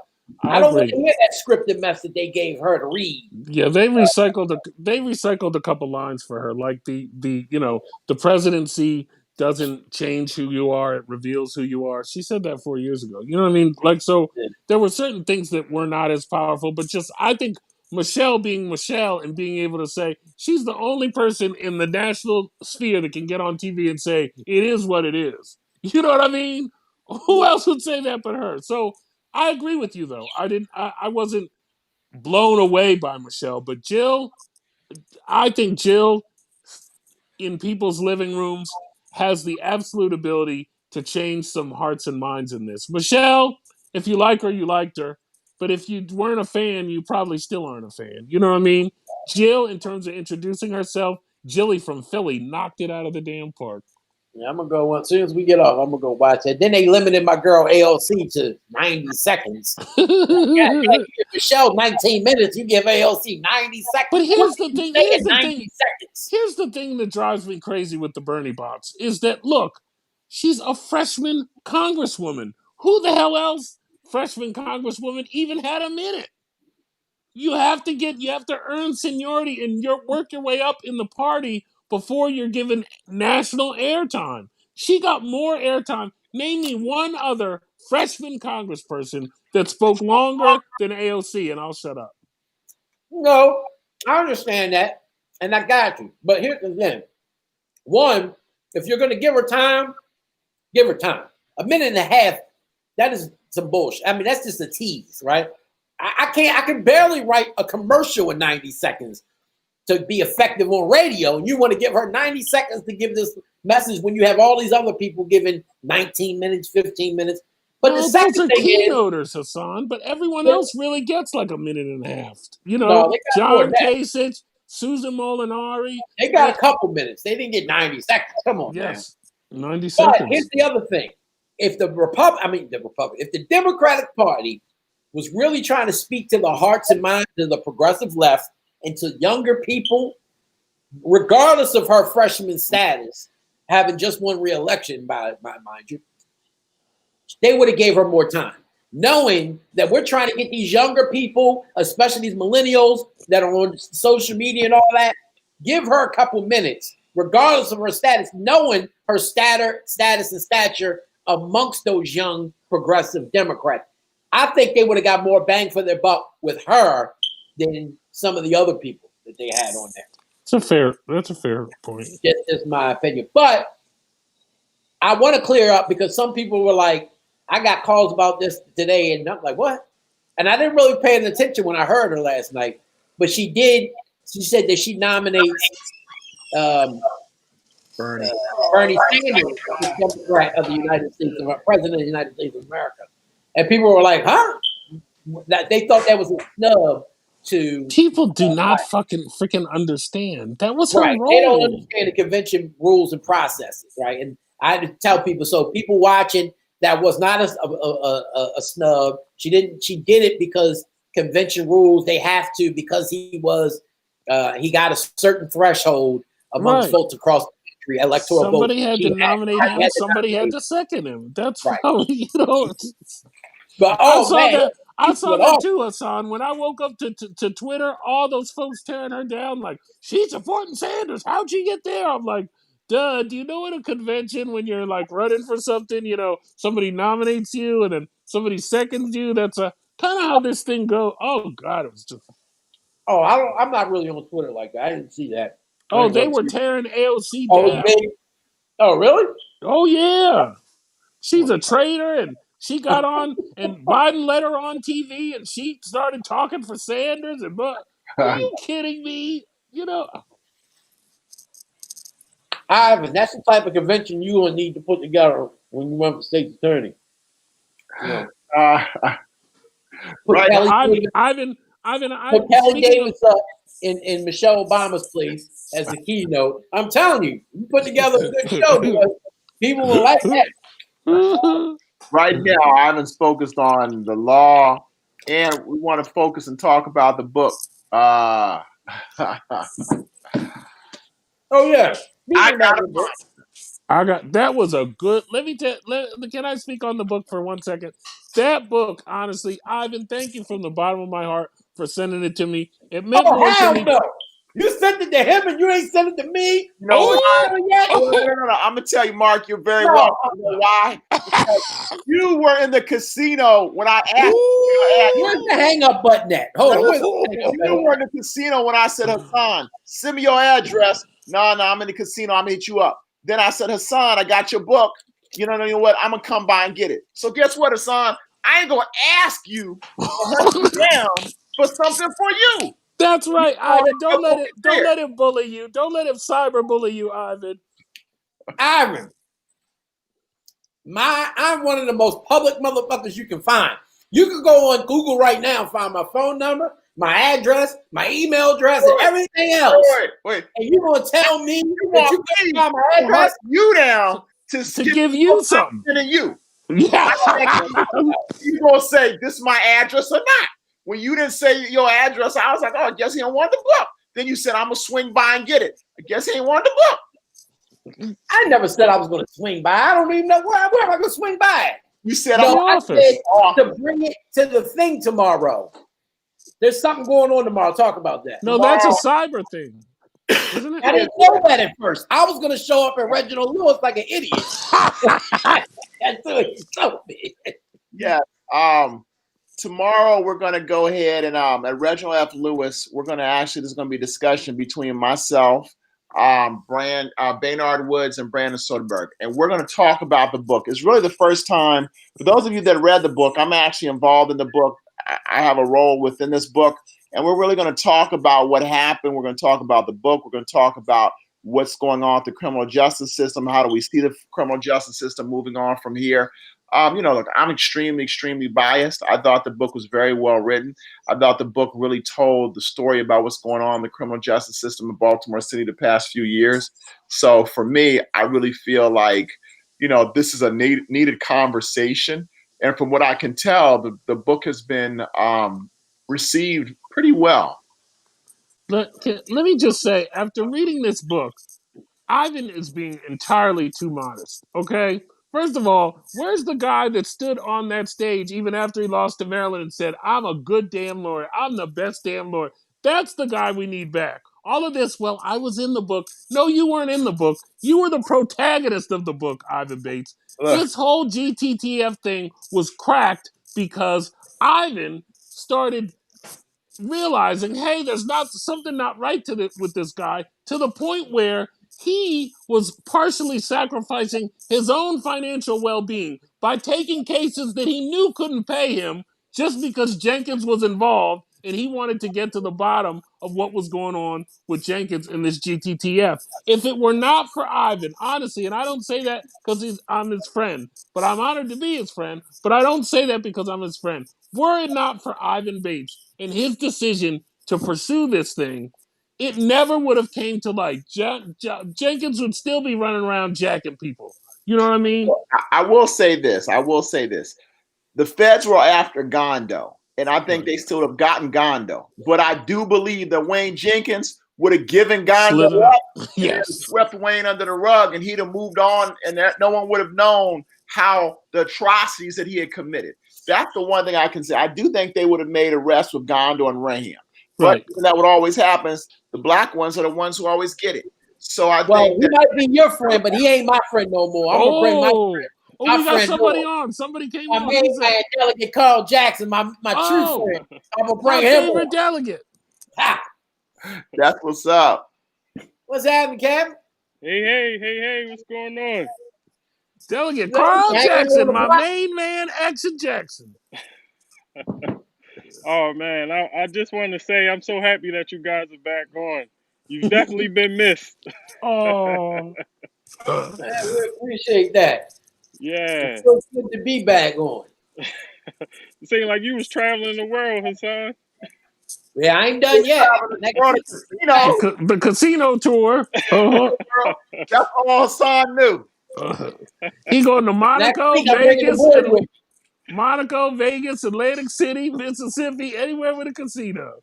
I don't want to hear that scripted mess that they gave her to read. Yeah, they recycled a couple lines for her, like the presidency doesn't change who you are, it reveals who you are. She said that 4 years ago. You know what I mean? Like, so there were certain things that were not as powerful, but just I think Michelle being Michelle and being able to say she's the only person in the national sphere that can get on TV and say it is what it is. You know what I mean? Who else would say that but her? So I agree with you though. I wasn't blown away by Michelle, but Jill, I think Jill in people's living rooms has the absolute ability to change some hearts and minds in this. Michelle, if you like her, you liked her. But if you weren't a fan, you probably still aren't a fan. You know what I mean? Jill, in terms of introducing herself, Jilly from Philly knocked it out of the damn park. Yeah, I'm gonna go as soon as we get off. I'm gonna go watch it. Then they limited my girl AOC to 90 seconds. You give Michelle 19 minutes. You give AOC 90 seconds. But here's the thing. Here's the thing that drives me crazy with the Bernie bots is that look, she's a freshman congresswoman. Who the hell else, freshman congresswoman, even had a minute? You have to earn seniority and work your way up in the party before you're given national airtime. She got more airtime. Name me one other freshman congressperson that spoke longer than AOC, and I'll shut up. No, I understand that, and I got you. But here's the thing. One, if you're going to give her time, give her time. A minute and a half, that is some bullshit. I mean, that's just a tease, right? I can barely write a commercial in 90 seconds to be effective on radio. And you want to give her 90 seconds to give this message when you have all these other people giving 19 minutes, 15 minutes. But the second those are thing keynoters, Hassan, but everyone else really gets like a minute and a half. You know, John Kasich, Susan Molinari. They got a couple minutes. They didn't get 90 seconds. Come on, yes, man. 90 seconds. But here's the other thing. If if the Democratic Party was really trying to speak to the hearts and minds of the progressive left and to younger people, regardless of her freshman status, having just won re-election, by mind you, they would have gave her more time, knowing that we're trying to get these younger people, especially these millennials that are on social media and all that, give her a couple minutes, regardless of her status, knowing her status and stature amongst those young progressive Democrats. I think they would have got more bang for their buck with her than some of the other people that they had on there. That's a fair point. Just my opinion. But I want to clear up because some people were like, I got calls about this today, and I'm like, what? And I didn't really pay attention when I heard her last night. But she did. She said that she nominates Bernie Sanders, the Democrat of the United States, President of the United States of America. And people were like, huh? They thought that was a snub to... People do not freaking understand. That was her role. They don't understand the convention rules and processes, right? And I had to tell people, so people watching, that was not a snub. She did it because convention rules, they have to, because he got a certain threshold amongst folks across the country, electoral votes. Somebody had to nominate him, somebody had to second him. That's right. You know... But I saw that too, Hassan. When I woke up to Twitter, all those folks tearing her down, like, she's supporting Sanders. How'd she get there? I'm like, duh, do you know at a convention when you're like running for something, you know, somebody nominates you and then somebody seconds you, that's a kind of how this thing goes. Oh God, it was just. Oh, I'm not really on Twitter like that. I didn't see that. Oh, they were tearing AOC Oh, down. oh, really? Oh yeah, she's a traitor, and she got on, and Biden let her on TV, and she started talking for Sanders. And but, are you kidding me? You know. Ivan, that's the type of convention you will need to put together when you run for state's attorney. You know, Right. Ivan. Put Kelly Davis up in Michelle Obama's place as the keynote. I'm telling you, you put together a good show because people will like that. Right now, Ivan's focused on the law, and we want to focus and talk about the book. Oh yeah, I got that was a good. Let me tell. Can I speak on the book for 1 second? That book, honestly, Ivan, thank you from the bottom of my heart for sending it to me. It meant more to me. No. You sent it to him and you ain't sent it to me. No, I'm gonna tell you, Mark. You're very welcome. You know why? You were in the casino when I asked you. Where's the hang up button at? Hold on. You were in the casino when I said, Hassan, send me your address. No, I'm in the casino. I'm gonna hit you up. Then I said, Hassan, I got your book. You know what? I'm gonna come by and get it. So guess what, Hassan? I ain't gonna ask you to hunt you down for something for you. That's right, Ivan. Don't let him bully you. Don't let him cyber bully you, Ivan. Ivan, I'm one of the most public motherfuckers you can find. You can go on Google right now and find my phone number, my address, my email address, and everything else. Wait. And you gonna tell me that you can find my address? You down to give you something. Than you. Yeah. You gonna say this is my address or not? When you didn't say your address, I was like, oh, I guess he don't want the book. Then you said, I'm gonna swing by and get it. I guess he ain't want the book. I never said I was gonna swing by. I don't even know where am I gonna swing by. You said I said to bring it to the thing tomorrow. There's something going on tomorrow. Talk about that. No, that's a cyber thing. Isn't it? I didn't know that at first. I was gonna show up at Reginald Lewis like an idiot. That's what he told me. Yeah. Tomorrow we're gonna go ahead and at Reginald F. Lewis, we're gonna there's gonna be a discussion between myself, Baynard Woods, and Brandon Soderberg, and we're gonna talk about the book. It's really the first time for those of you that read the book. I'm actually involved in the book. I have a role within this book, and we're really going to talk about what happened. We're going to talk about the book. We're going to talk about what's going on with the criminal justice system. How do we see the criminal justice system moving on from here? Look, I'm extremely biased. I thought the book was very well written. I thought the book really told the story about what's going on in the criminal justice system in Baltimore City the past few years. So for me, I really feel like, this is a needed conversation. And from what I can tell, the book has been received pretty well. Let me just say, after reading this book, Ivan is being entirely too modest, okay? First of all, where's the guy that stood on that stage even after he lost to Maryland and said, I'm a good damn lawyer. I'm the best damn lawyer. That's the guy we need back. All of this, well, I was in the book. No, you weren't in the book. You were the protagonist of the book, Ivan Bates. This whole GTTF thing was cracked because Ivan started realizing, hey, there's something not right with this guy, to the point where he was partially sacrificing his own financial well-being by taking cases that he knew couldn't pay him just because Jenkins was involved and he wanted to get to the bottom of what was going on with Jenkins in this GTTF. If it were not for Ivan, honestly, and I don't say that because I'm his friend, but I'm honored to be his friend, but I don't say that because I'm his friend. Were it not for Ivan Bates and his decision to pursue this thing, it never would have came to light. Jenkins would still be running around jacking people. You know what I mean? I will say this. The feds were after Gondo, and I think they still have gotten Gondo. But I do believe that Wayne Jenkins would have given Gondo up, swept Wayne under the rug, and he'd have moved on, and no one would have known how the atrocities that he had committed. That's the one thing I can say. I do think they would have made arrests with Gondo and Raham. But that would always happen. The black ones are the ones who always get it. So I think he might be your friend, but he ain't my friend no more. I'm gonna bring my friend. Oh, my we got friend somebody Noah, on. Somebody came my on. main Who's that? man, Delegate Carl Jackson, my true Oh, friend. I'm gonna my bring him favorite on. delegate. Ha! That's what's up. What's happening, Kevin? Hey, what's going on? Delegate Look, Carl hanging on Jackson, the my block. main man, Action Jackson. Oh man, I just want to say I'm so happy that you guys are back on. You've definitely been missed. Oh, Man, we appreciate that. Yeah. It's so good to be back on. It seemed like you was traveling the world, Hassan. Yeah, I ain't done yet. Next Well, week, you know, the casino tour. that's all Son knew. He going to next Monaco, week I'm bringing the Vegas, boys and with me. Atlantic City, Mississippi, anywhere with a casino.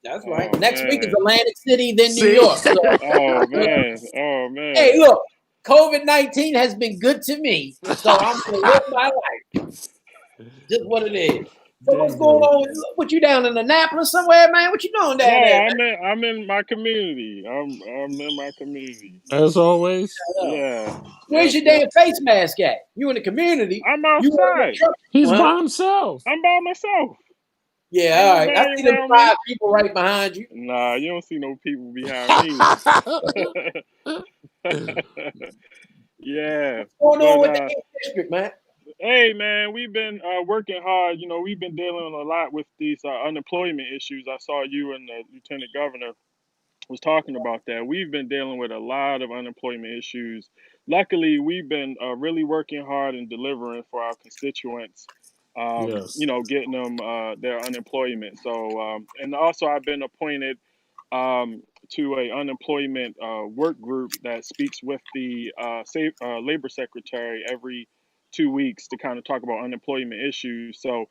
That's right. Oh Next week is man. Atlantic City, then New See? York. So, Oh look, man. Oh man. hey, look, COVID-19 has been good to me, so I'm gonna live my life. Just what it is. So There what's you going go. on? What you down in Annapolis somewhere, man? What you doing No, down there, I'm in my community. I'm in my community. As always, man? Yeah. Where's Yep, your yep. damn face mask at? You in the community? I'm You on your outside. truck? he's Huh? by himself. I'm by myself. Yeah, Ain't all right. I nobody see them around me. 5 people right behind you. Nah, you don't see no people behind me. Yeah, What's going on but with the 8th district, man? hey, man, we've been working hard. You know, we've been dealing a lot with these unemployment issues. I saw you and the lieutenant governor was talking about that. We've been dealing with a lot of unemployment issues. Luckily, we've been really working hard and delivering for our constituents. You Yes. know, getting them their unemployment. So, and also I've been appointed to a unemployment work group that speaks with the labor secretary every 2 weeks to kind of talk about unemployment issues. So,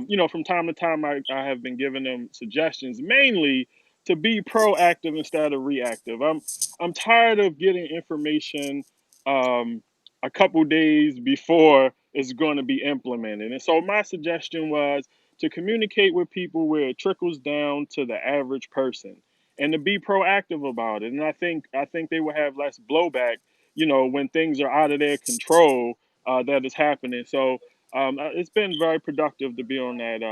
you know, from time to time, I have been giving them suggestions, mainly to be proactive instead of reactive. I'm tired of getting information a couple days before it's going to be implemented. And so my suggestion was to communicate with people where it trickles down to the average person and to be proactive about it. And I think they will have less blowback, you know, when things are out of their control that is happening. So it's been very productive to be on that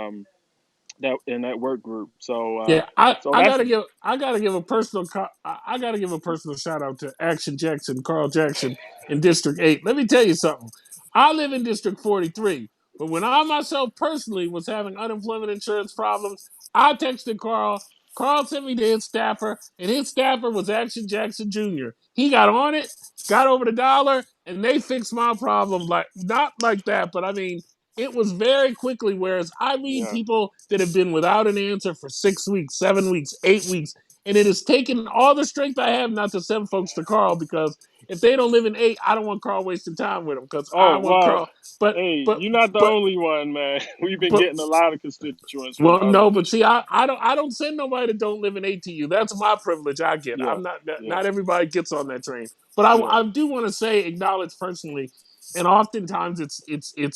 in that work group. So Yeah, so I that's gotta give a personal I gotta give a personal shout out to Action Jackson, Carl Jackson in District 8. Let me tell you something. I live in District 43, but when I myself personally was having unemployment insurance problems, I texted Carl. Carl sent me to his staffer, and his staffer was Action Jackson Jr. He got on it, got over the dollar, and they fixed my problem like not like that, but I mean it was very quickly. Whereas I read yeah. people that have been without an answer for 6 weeks, 7 weeks, 8 weeks, and it has taken all the strength I have not to send folks to Carl because if they don't live in 8, I don't want Carl wasting time with them because I Oh want well, Carl. But hey, but you're not the but only one, man. We've been but getting a lot of constituents from well, other no, but see, districts. I don't send nobody that don't live in ATU. That's my privilege. I get. Yeah, I'm not yeah, not everybody gets on that train. But yeah. I do want to say acknowledge personally, and oftentimes it's it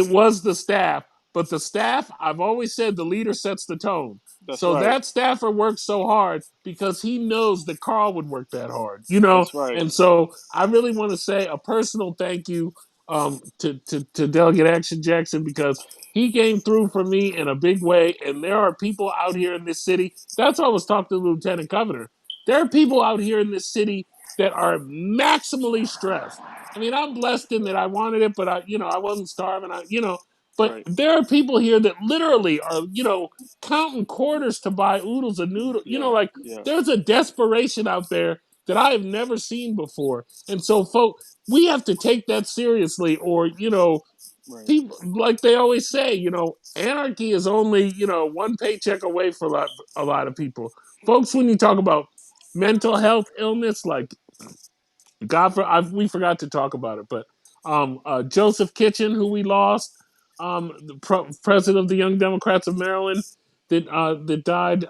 was the staff, but the staff I've always said the leader sets the tone. That's So right. that staffer works so hard because he knows that Carl would work that hard, That's right. And so I really want to say a personal thank you to Delegate Action Jackson because he came through for me in a big way. And there are people out here in this city. That's why I was talking to the Lieutenant Governor. There are people out here in this city that are maximally stressed. I mean, I'm blessed in that I wanted it, but I wasn't starving. But Right. there are people here that literally are, counting quarters to buy oodles of noodle. Yeah, Like yeah. there's a desperation out there that I have never seen before. And so, folks, we have to take that seriously, or Right. people like they always say, anarchy is only one paycheck away for a lot of people, folks. When you talk about mental health illness, like we forgot to talk about it, but Joseph Kitchen, who we lost, the president of the Young Democrats of Maryland, that died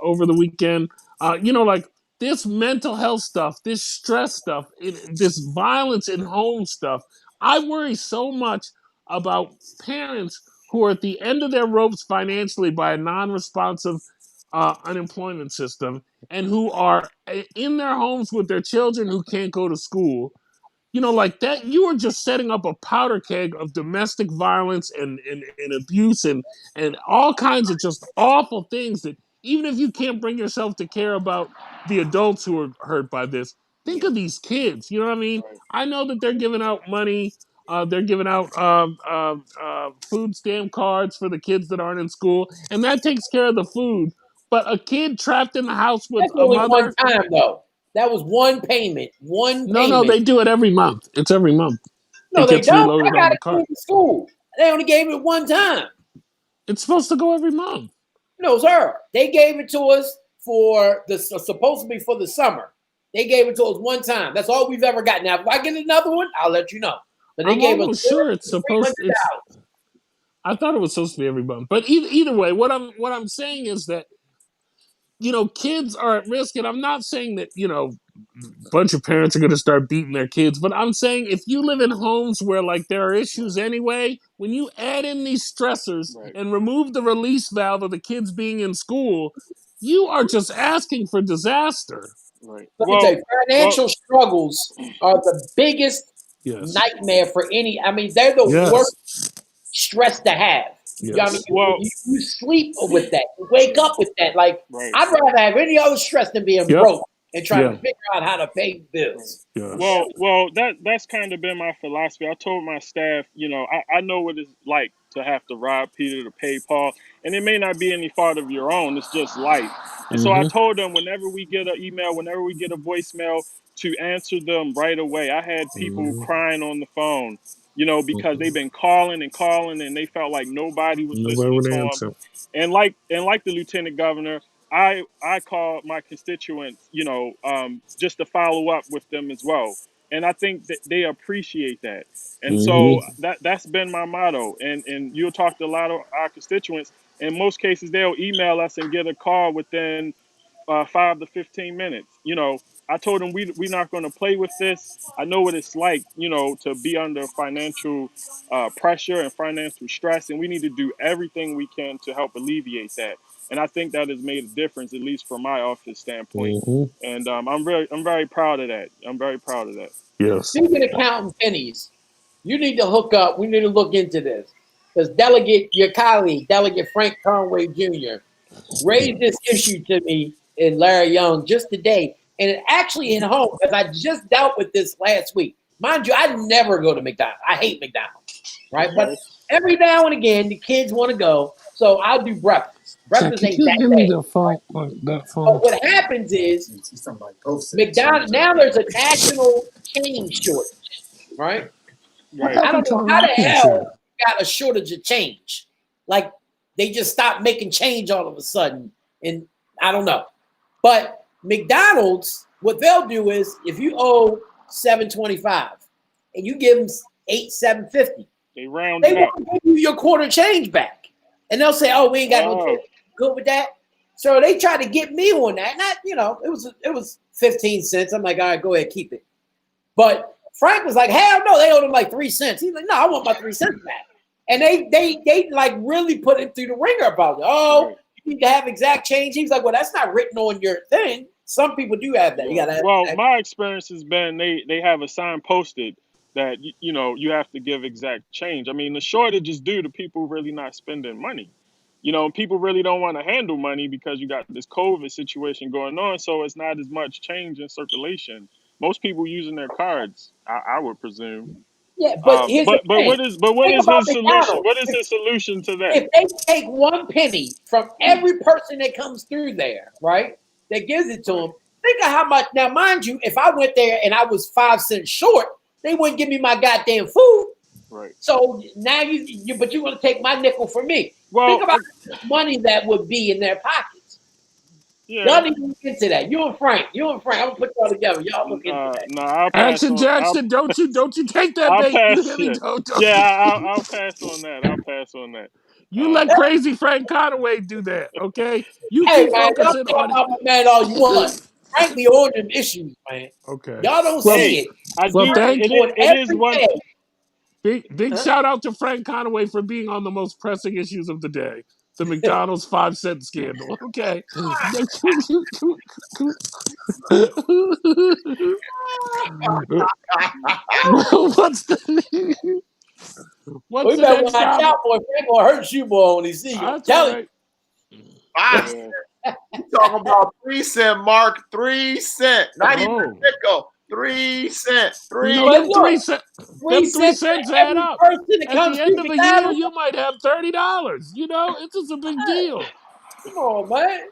over the weekend. Like this mental health stuff, this stress stuff, this violence in home stuff. I worry so much about parents who are at the end of their ropes financially by a non-responsive unemployment system and who are in their homes with their children who can't go to school. like that, you are just setting up a powder keg of domestic violence and abuse and all kinds of just awful things that even if you can't bring yourself to care about the adults who are hurt by this, think of these kids. You know what I mean? Right. I know that they're giving out money. They're giving out food stamp cards for the kids that aren't in school, and that takes care of the food. But a kid trapped in the house with That's a only one mother. time though. That was one payment. One No, payment. they do it every month. It's every month. No, It they gets don't. I reloaded on got the it cart. in school. They only gave it one time. It's supposed to go every month. No, sir. They gave it to us for the supposed to be for the summer. They gave it to us one time. That's all we've ever got. Now, if I get another one, I'll let you know. But they I'm gave us almost sure it's supposed. I thought it was supposed to be every month. But either way, what I'm saying is that kids are at risk, and I'm not saying that a bunch of parents are going to start beating their kids, but I'm saying if you live in homes where like there are issues anyway, when you add in these stressors Right. and remove the release valve of the kids being in school, you are just asking for disaster. Right. Let me tell you, financial struggles are the biggest Yes. nightmare for any. I mean, they're the Yes. worst stress to have. You know what I mean? You sleep with that. You wake up with that. Like, Right. I'd rather have any other stress than being broke and trying to figure out how to pay bills. Yes. Well, that's kind of been my philosophy. I told my staff, I know what it's like to have to rob Peter to pay Paul, and it may not be any fault of your own. It's just life. And so I told them whenever we get an email, whenever we get a voicemail, to answer them right away. I had people crying on the phone, because they've been calling and calling, and they felt like nobody was listening to them. And like the lieutenant governor, I call my constituents, just to follow up with them as well. And I think that they appreciate that. And so that's been my motto. And you'll talk to a lot of our constituents. In most cases, they'll email us and get a call within 5 to 15 minutes. I told them we're not going to play with this. I know what it's like, to be under financial pressure and financial stress, and we need to do everything we can to help alleviate that. And I think that has made a difference, at least from my office standpoint. And I'm very proud of that. I'm very proud of that. Yes. Speaking of counting pennies, you need to hook up. We need to look into this because your colleague, Delegate Frank Conway Jr., raised this issue to me in Larry Young just today, and it actually hit home because I just dealt with this last week. Mind you, I never go to McDonald's. I hate McDonald's, right? But every now and again, the kids want to go, so I'll do breakfast. Breakfast ain't that bad. But what happens is McDonald's now there's a national change shortage, right? I don't know how the hell you got a shortage of change. Like they just stopped making change all of a sudden, and I don't know. But McDonald's, what they'll do is if you owe $7.25 and you give them $7.50, they round they it up. won't give you your quarter change back, and they'll say, "Oh, we ain't got no change." Good with that. So they tried to get me on that. Not, it was 15 cents. I'm like, all right, go ahead, keep it. But Frank was like, hell no, they owed him like 3 cents. He's like, no, I want my 3 cents back. And they like really put him through the ringer about it. Oh, you need to have exact change. He's like, well, that's not written on your thing. Some people do have that. You gotta have well, my experience has been they have a sign posted that you have to give exact change. I mean, the shortage is due to people really not spending money. People really don't want to handle money because you got this COVID situation going on, so it's not as much change in circulation. Most people using their cards, I would presume. Yeah, but here's the thing. what is his solution? What is his solution to that? If they take 1 penny from every person that comes through there, right, that gives it to them, think of how much. Now, mind you, if I went there and I was 5 cents short, they wouldn't give me my goddamn food. Right. So now but you want to take my nickel from me. Well, think about the money that would be in their pockets. Yeah. Y'all need to look into that. You and Frank. I'm gonna put y'all together. Y'all look into that. No, I'll pass Action on. Jackson, don't you take that I'll bait. pass. You hear me? Don't. I'll pass on that. I'll pass on that. You let crazy Frank Conaway do that, okay? You Hey keep man, y'all focusing talk on about my man all you want. Frank be on them issues, man. Okay. Y'all don't see it. I do. It is one. Big shout out to Frank Conaway for being on the most pressing issues of the day. The McDonald's 5-cent scandal. Okay. What's the We better watch out, boy. Frank gonna hurt you, boy, when he see you. That's Tell all right. You talking about 3 cent, Mark? 3 cent, not even a nickel. 3 cent. You know, them 3 cents. Them 3 cents add up. At the end of the year, you might have $30. You know, it's just a big deal. Come on, man.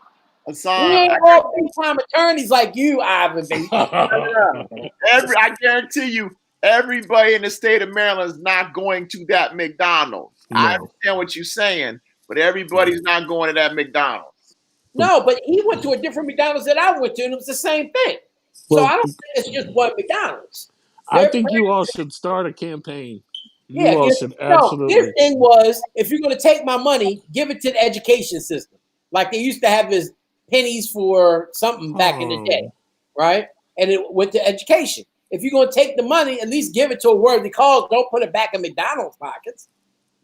Hassan, We ain't all big-time attorneys like you, Ivan, baby. I guarantee you, everybody in the state of Maryland is not going to that McDonald's. No. I understand what you're saying, but everybody's not going to that McDonald's. No, but he went to a different McDonald's that I went to, and it was the same thing. So I don't think it's just one McDonald's. I think you all should start a campaign. Yeah, you all should absolutely. His thing was, if you're going to take my money, give it to the education system. Like they used to have his pennies for something back in the day, right? And it went to education. If you're going to take the money, at least give it to a worthy cause. Don't put it back in McDonald's pockets.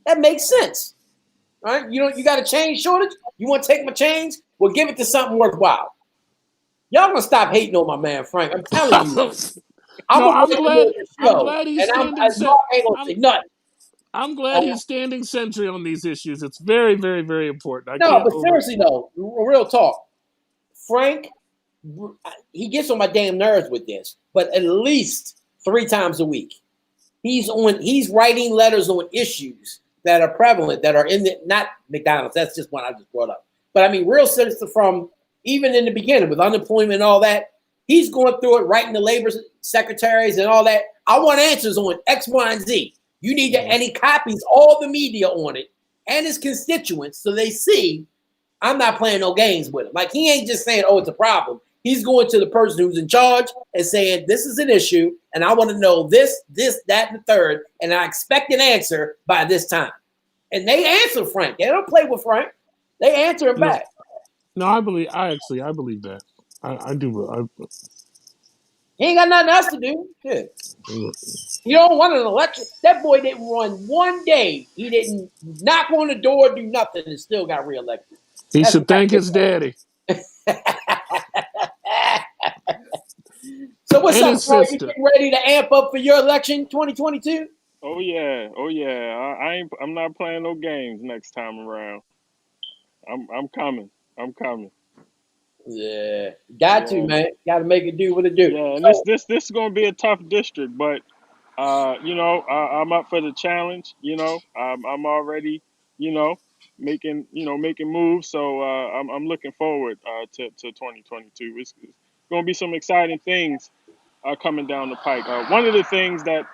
That makes sense, right? You got a change shortage? You want to take my change? Well, give it to something worthwhile. Y'all gonna stop hating on my man Frank. I'm telling you. I'm glad he's standing sentry on these issues. It's very, very, very important. Seriously though, real talk. Frank, he gets on my damn nerves with this, but at least 3 times a week, he's writing letters on issues that are prevalent, that are in the, not McDonald's. That's just one I just brought up. But I mean, real citizen from even in the beginning with unemployment and all that, he's going through it, writing the labor secretaries and all that. I want answers on X, Y, and Z. You need to, and he copies all the media on it and his constituents so they see I'm not playing no games with him. Like he ain't just saying, oh, it's a problem. He's going to the person who's in charge and saying, this is an issue, and I want to know this, that, and the third, and I expect an answer by this time. And they answer Frank. They don't play with Frank. They answer him back. No, I believe that. I do. He ain't got nothing else to do. Yeah. You don't want an election. That boy didn't run one day. He didn't knock on the door, do nothing, and still got reelected. He should thank his daddy. So what's up, Troy? You getting ready to amp up for your election 2022? Oh yeah. I'm not playing no games next time around. I'm coming. Yeah, to, man. Got to make it do what it do. Yeah, and this is going to be a tough district, but I'm up for the challenge. I'm already making moves. So I'm looking forward to 2022. It's going to be some exciting things coming down the pike. One of the things that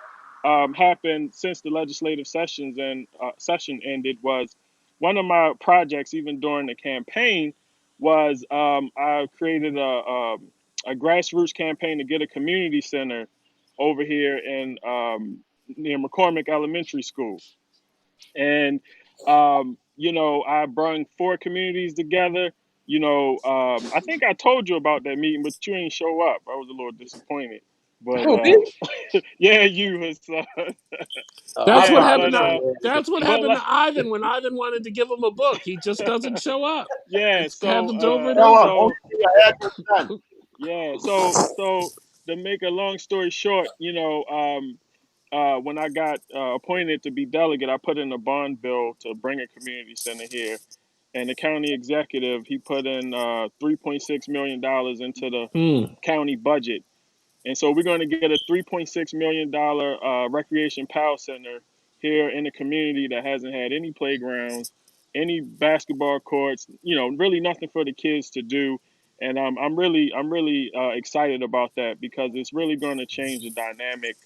happened since the legislative session ended was one of my projects, even during the campaign, was I created a grassroots campaign to get a community center over here in near McCormick Elementary School. And, I brung 4 communities together. I think I told you about that meeting, but you ain't show up. I was a little disappointed. But yeah, you was. That's what happened. That's what happened to Ivan when Ivan wanted to give him a book. He just doesn't show up. Yeah, it happens over and over. Yeah, so to make a long story short, when I got appointed to be delegate, I put in a bond bill to bring a community center here. And the county executive, he put in $3.6 million into the county budget. And so we're going to get a $3.6 million recreation power center here in a community that hasn't had any playgrounds, any basketball courts, really nothing for the kids to do. And I'm really excited about that because it's really going to change the dynamic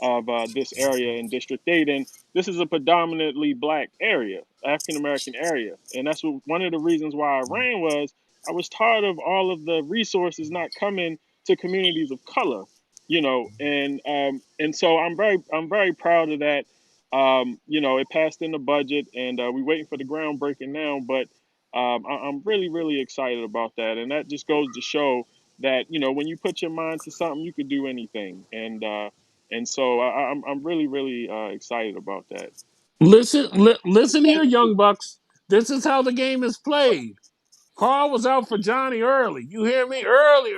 of this area in District 8. And this is a predominantly Black area, African-American area. And that's one of the reasons why I ran was I was tired of all of the resources not coming to communities of color, and so I'm very proud of that. It passed in the budget, and we're waiting for the groundbreaking now. But I'm really, really excited about that, and that just goes to show that when you put your mind to something, you can do anything. And so I'm really, really excited about that. Listen here, young bucks. This is how the game is played. Carl was out for Johnny early. You hear me? Early.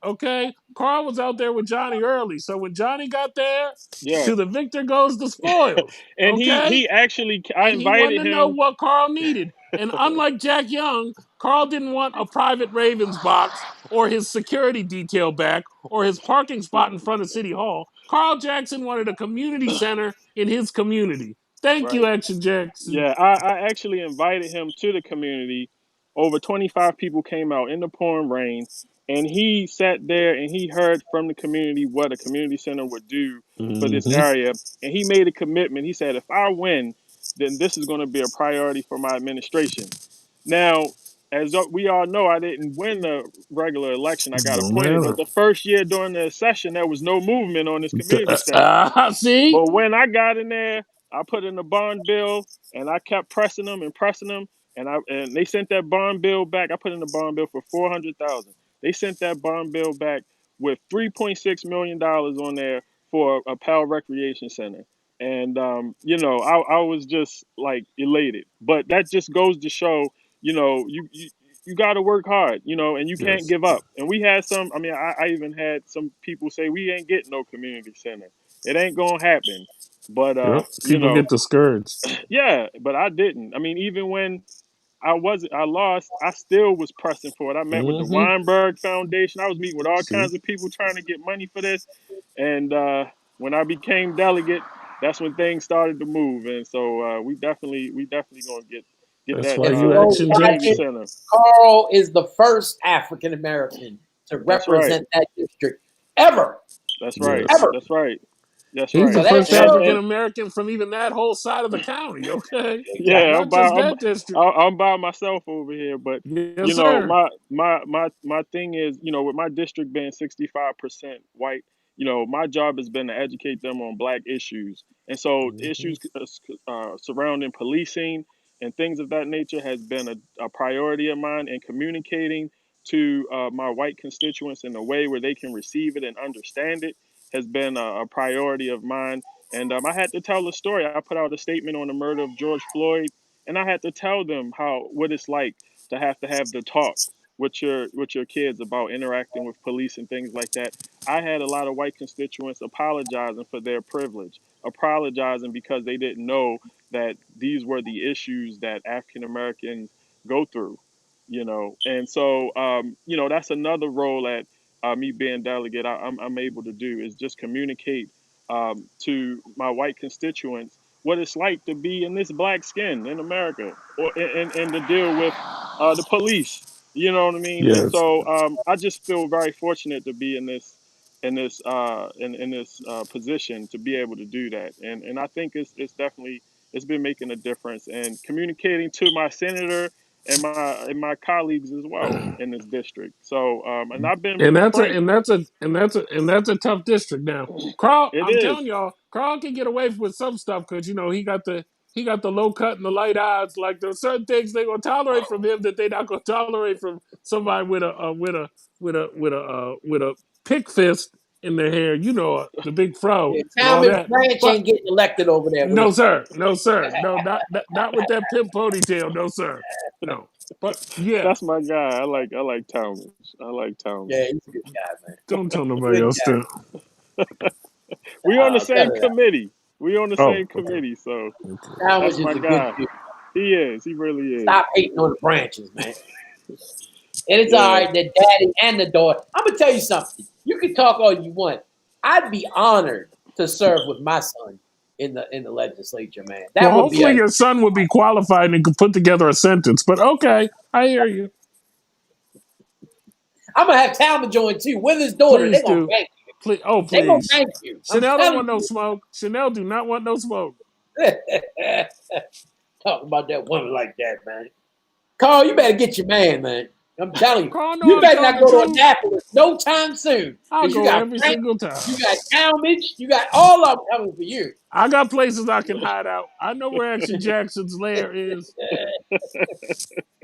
Okay? Carl was out there with Johnny early. So when Johnny got there, Yeah. to the victor goes the spoils. And Okay? he actually, I And he wanted invited to know him. what Carl needed. And unlike Jack Young, Carl didn't want a private Ravens box or his security detail back or his parking spot in front of City Hall. Carl Jackson wanted a community center in his community. Thank you, Right. Action Jackson. Yeah, I actually invited him to the community. Over 25 people came out in the pouring rain, and he sat there and he heard from the community what a community center would do for this Mm-hmm. area. And he made a commitment. He said, if I win, then this is going to be a priority for my administration. Now, as we all know, I didn't win the regular election. I got Don't appointed. matter. But the first year during the session, there was no movement on this community center. See? But when I got in there, I put in the bond bill, and I kept pressing them and pressing them, and they sent that bond bill back. I put in the bond bill for $400,000. They sent that bond bill back with $3.6 million on there for a Pal Recreation Center, and I was just like elated. But that just goes to show, you got to work hard, and you can't Yes. give up. And we had some. I mean, I even had some people say we ain't getting no community center. It ain't gonna happen. But Yep. People get discouraged. yeah, but I didn't. I mean, even when I lost, I still was pressing for it. I met with the Mm-hmm. Weinberg Foundation. I was meeting with all See? kinds of people trying to get money for this. And when I became delegate, that's when things started to move. And so we definitely gonna get That's that why If you you don't Action watch community it, Jackson. center. Carl is the first African American to That's right. represent that district ever. That's right. Yes. Ever. That's right. That's He's right. the So that first shows. African American from even that whole side of the county, okay? Yeah, Not just that district. I'm by myself over here, but Yes, sir. my thing is, with my district being 65% white, my job has been to educate them on Black issues, and so Mm-hmm. issues surrounding policing and things of that nature has been a priority of mine, and communicating to my white constituents in a way where they can receive it and understand it has been a priority of mine. And I had to tell the story. I put out a statement on the murder of George Floyd, and I had to tell them what it's like to have the talk with your kids about interacting with police and things like that. I had a lot of white constituents apologizing for their privilege, apologizing because they didn't know that these were the issues that African Americans go through, And so, that's another role that me being delegate, I'm able to do is just communicate to my white constituents what it's like to be in this Black skin in America, or and to deal with the police. You know what I mean? And Yes. so I just feel very fortunate to be in this position to be able to do that. And I think it's definitely it's been making a difference and communicating to my senator and my colleagues as well in this district. So and I've been And that's a frank. and that's a and that's a and that's a tough district now. Carl, It I'm is. telling y'all, Carl can get away with some stuff because he got the low cut and the light eyes. Like there's certain things they're gonna tolerate from him that they're not gonna tolerate from somebody with a pick fist in their hair. The big fro Yeah, and all Talmadge that. Branch But ain't getting elected over there with no, him. sir, no, sir, no, not with that pimp ponytail, no, sir, no. But yeah, That's my guy. I like Talmadge. I like Talmadge. Yeah, he's a good guy, man. don't tell nobody Good else guy. that. We on the I'll tell same you that. committee. We on the Oh, same okay. committee. So Talmadge that's is my a good guy. dude. He is. He really is. Stop hating on the branches, man. And it's all Yeah. right, the daddy and the daughter. I'm gonna tell you something. You can talk all you want. I'd be honored to serve with my son in the legislature, man. Well, That would be hopefully your son would be qualified and could put together a sentence. But okay, I hear you. I'm gonna have Talmadge join too. With his daughter, Please they're gonna do. thank you. Please, oh, They're gonna please. thank you. I'm Chanel don't want telling no you. smoke. Chanel do not want no smoke. Talk about that woman like that, man. Carl, you better get your man. I'm telling you. Carl, know You I'm better telling not the go to truth. Annapolis no time soon. I'll Because you go got every Frank, single time. you got Talmadge, you got all of them coming for you. I got places I can hide out. I know where Action Jackson's lair is.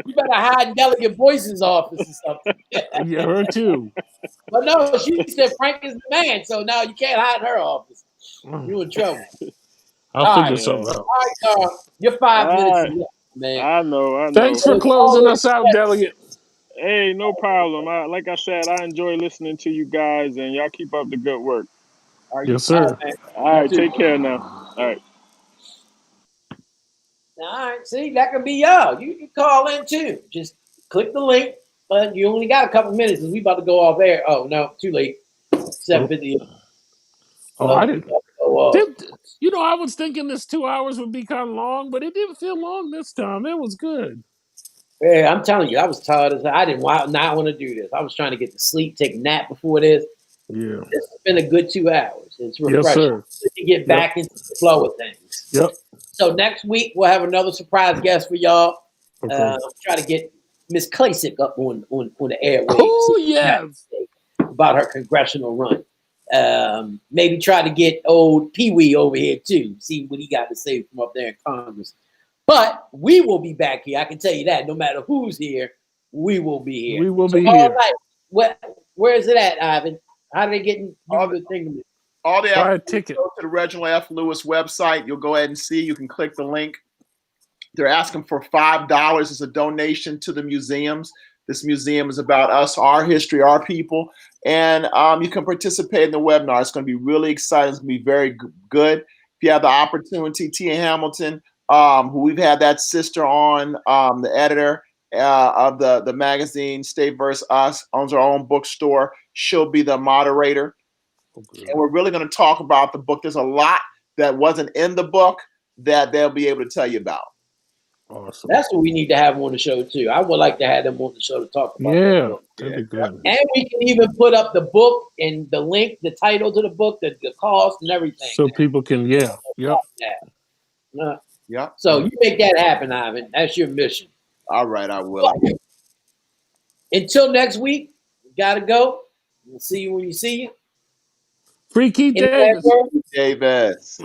You better hide in Delegate Boyce's office or something. Yeah, her too. But no, she said Frank is the man, so now you can't hide in her office. You in trouble. I'll All figure right. Yeah. something out. All right, Carl. Your All 5 minutes right. is left. man. I know. Thanks for closing us out, Delegate. Hey, no problem. Like I said, I enjoy listening to you guys, and y'all keep up the good work. Yes, sir. All right, take care now. All right. All right, see, that could be y'all. You can call in too. Just click the link, but you only got a couple minutes because we about to go off air. Oh no, too late. 7:50. Oh, I didn't. Go off. I was thinking this 2 hours would be kind of long, but it didn't feel long this time. It was good. Yeah, I'm telling you, I was tired as I didn't not want to do this. I was trying to get to sleep, take a nap before this. Yeah. This has been a good 2 hours. It's refreshing. Yes, sir. To get back into the flow of things. Yep. So next week we'll have another surprise guest for y'all. Okay. Try to get Miss Klasick up on the airwaves. Oh, yes. About her congressional run. Maybe try to get old Pee Wee over here too. See what he got to say from up there in Congress. But we will be back here. I can tell you that. No matter who's here, we will be here. We will be all here. Right. Where is it at, Ivan? How do they get all the ticket. Go to the Reginald F. Lewis website. You'll go ahead and see. You can click the link. They're asking for $5 as a donation to the museums. This museum is about us, our history, our people. And you can participate in the webinar. It's going to be really exciting. It's going to be very good. If you have the opportunity, Tia Hamilton, who we've had that sister on, the editor of the magazine, State vs. Us, owns her own bookstore. She'll be the moderator. Okay. And we're really going to talk about the book. There's a lot that wasn't in the book that they'll be able to tell you about. Awesome. That's what we need to have on the show too. I would like to have them on the show to talk about that book. That'd be good. And we can even put up the book and the link, the title to the book, the cost and everything. So people can, Yep. So you make that happen, Ivan. That's your mission. All right, I will. Until next week, gotta go. We'll see you when you see you. Free Keith Davis. Davis.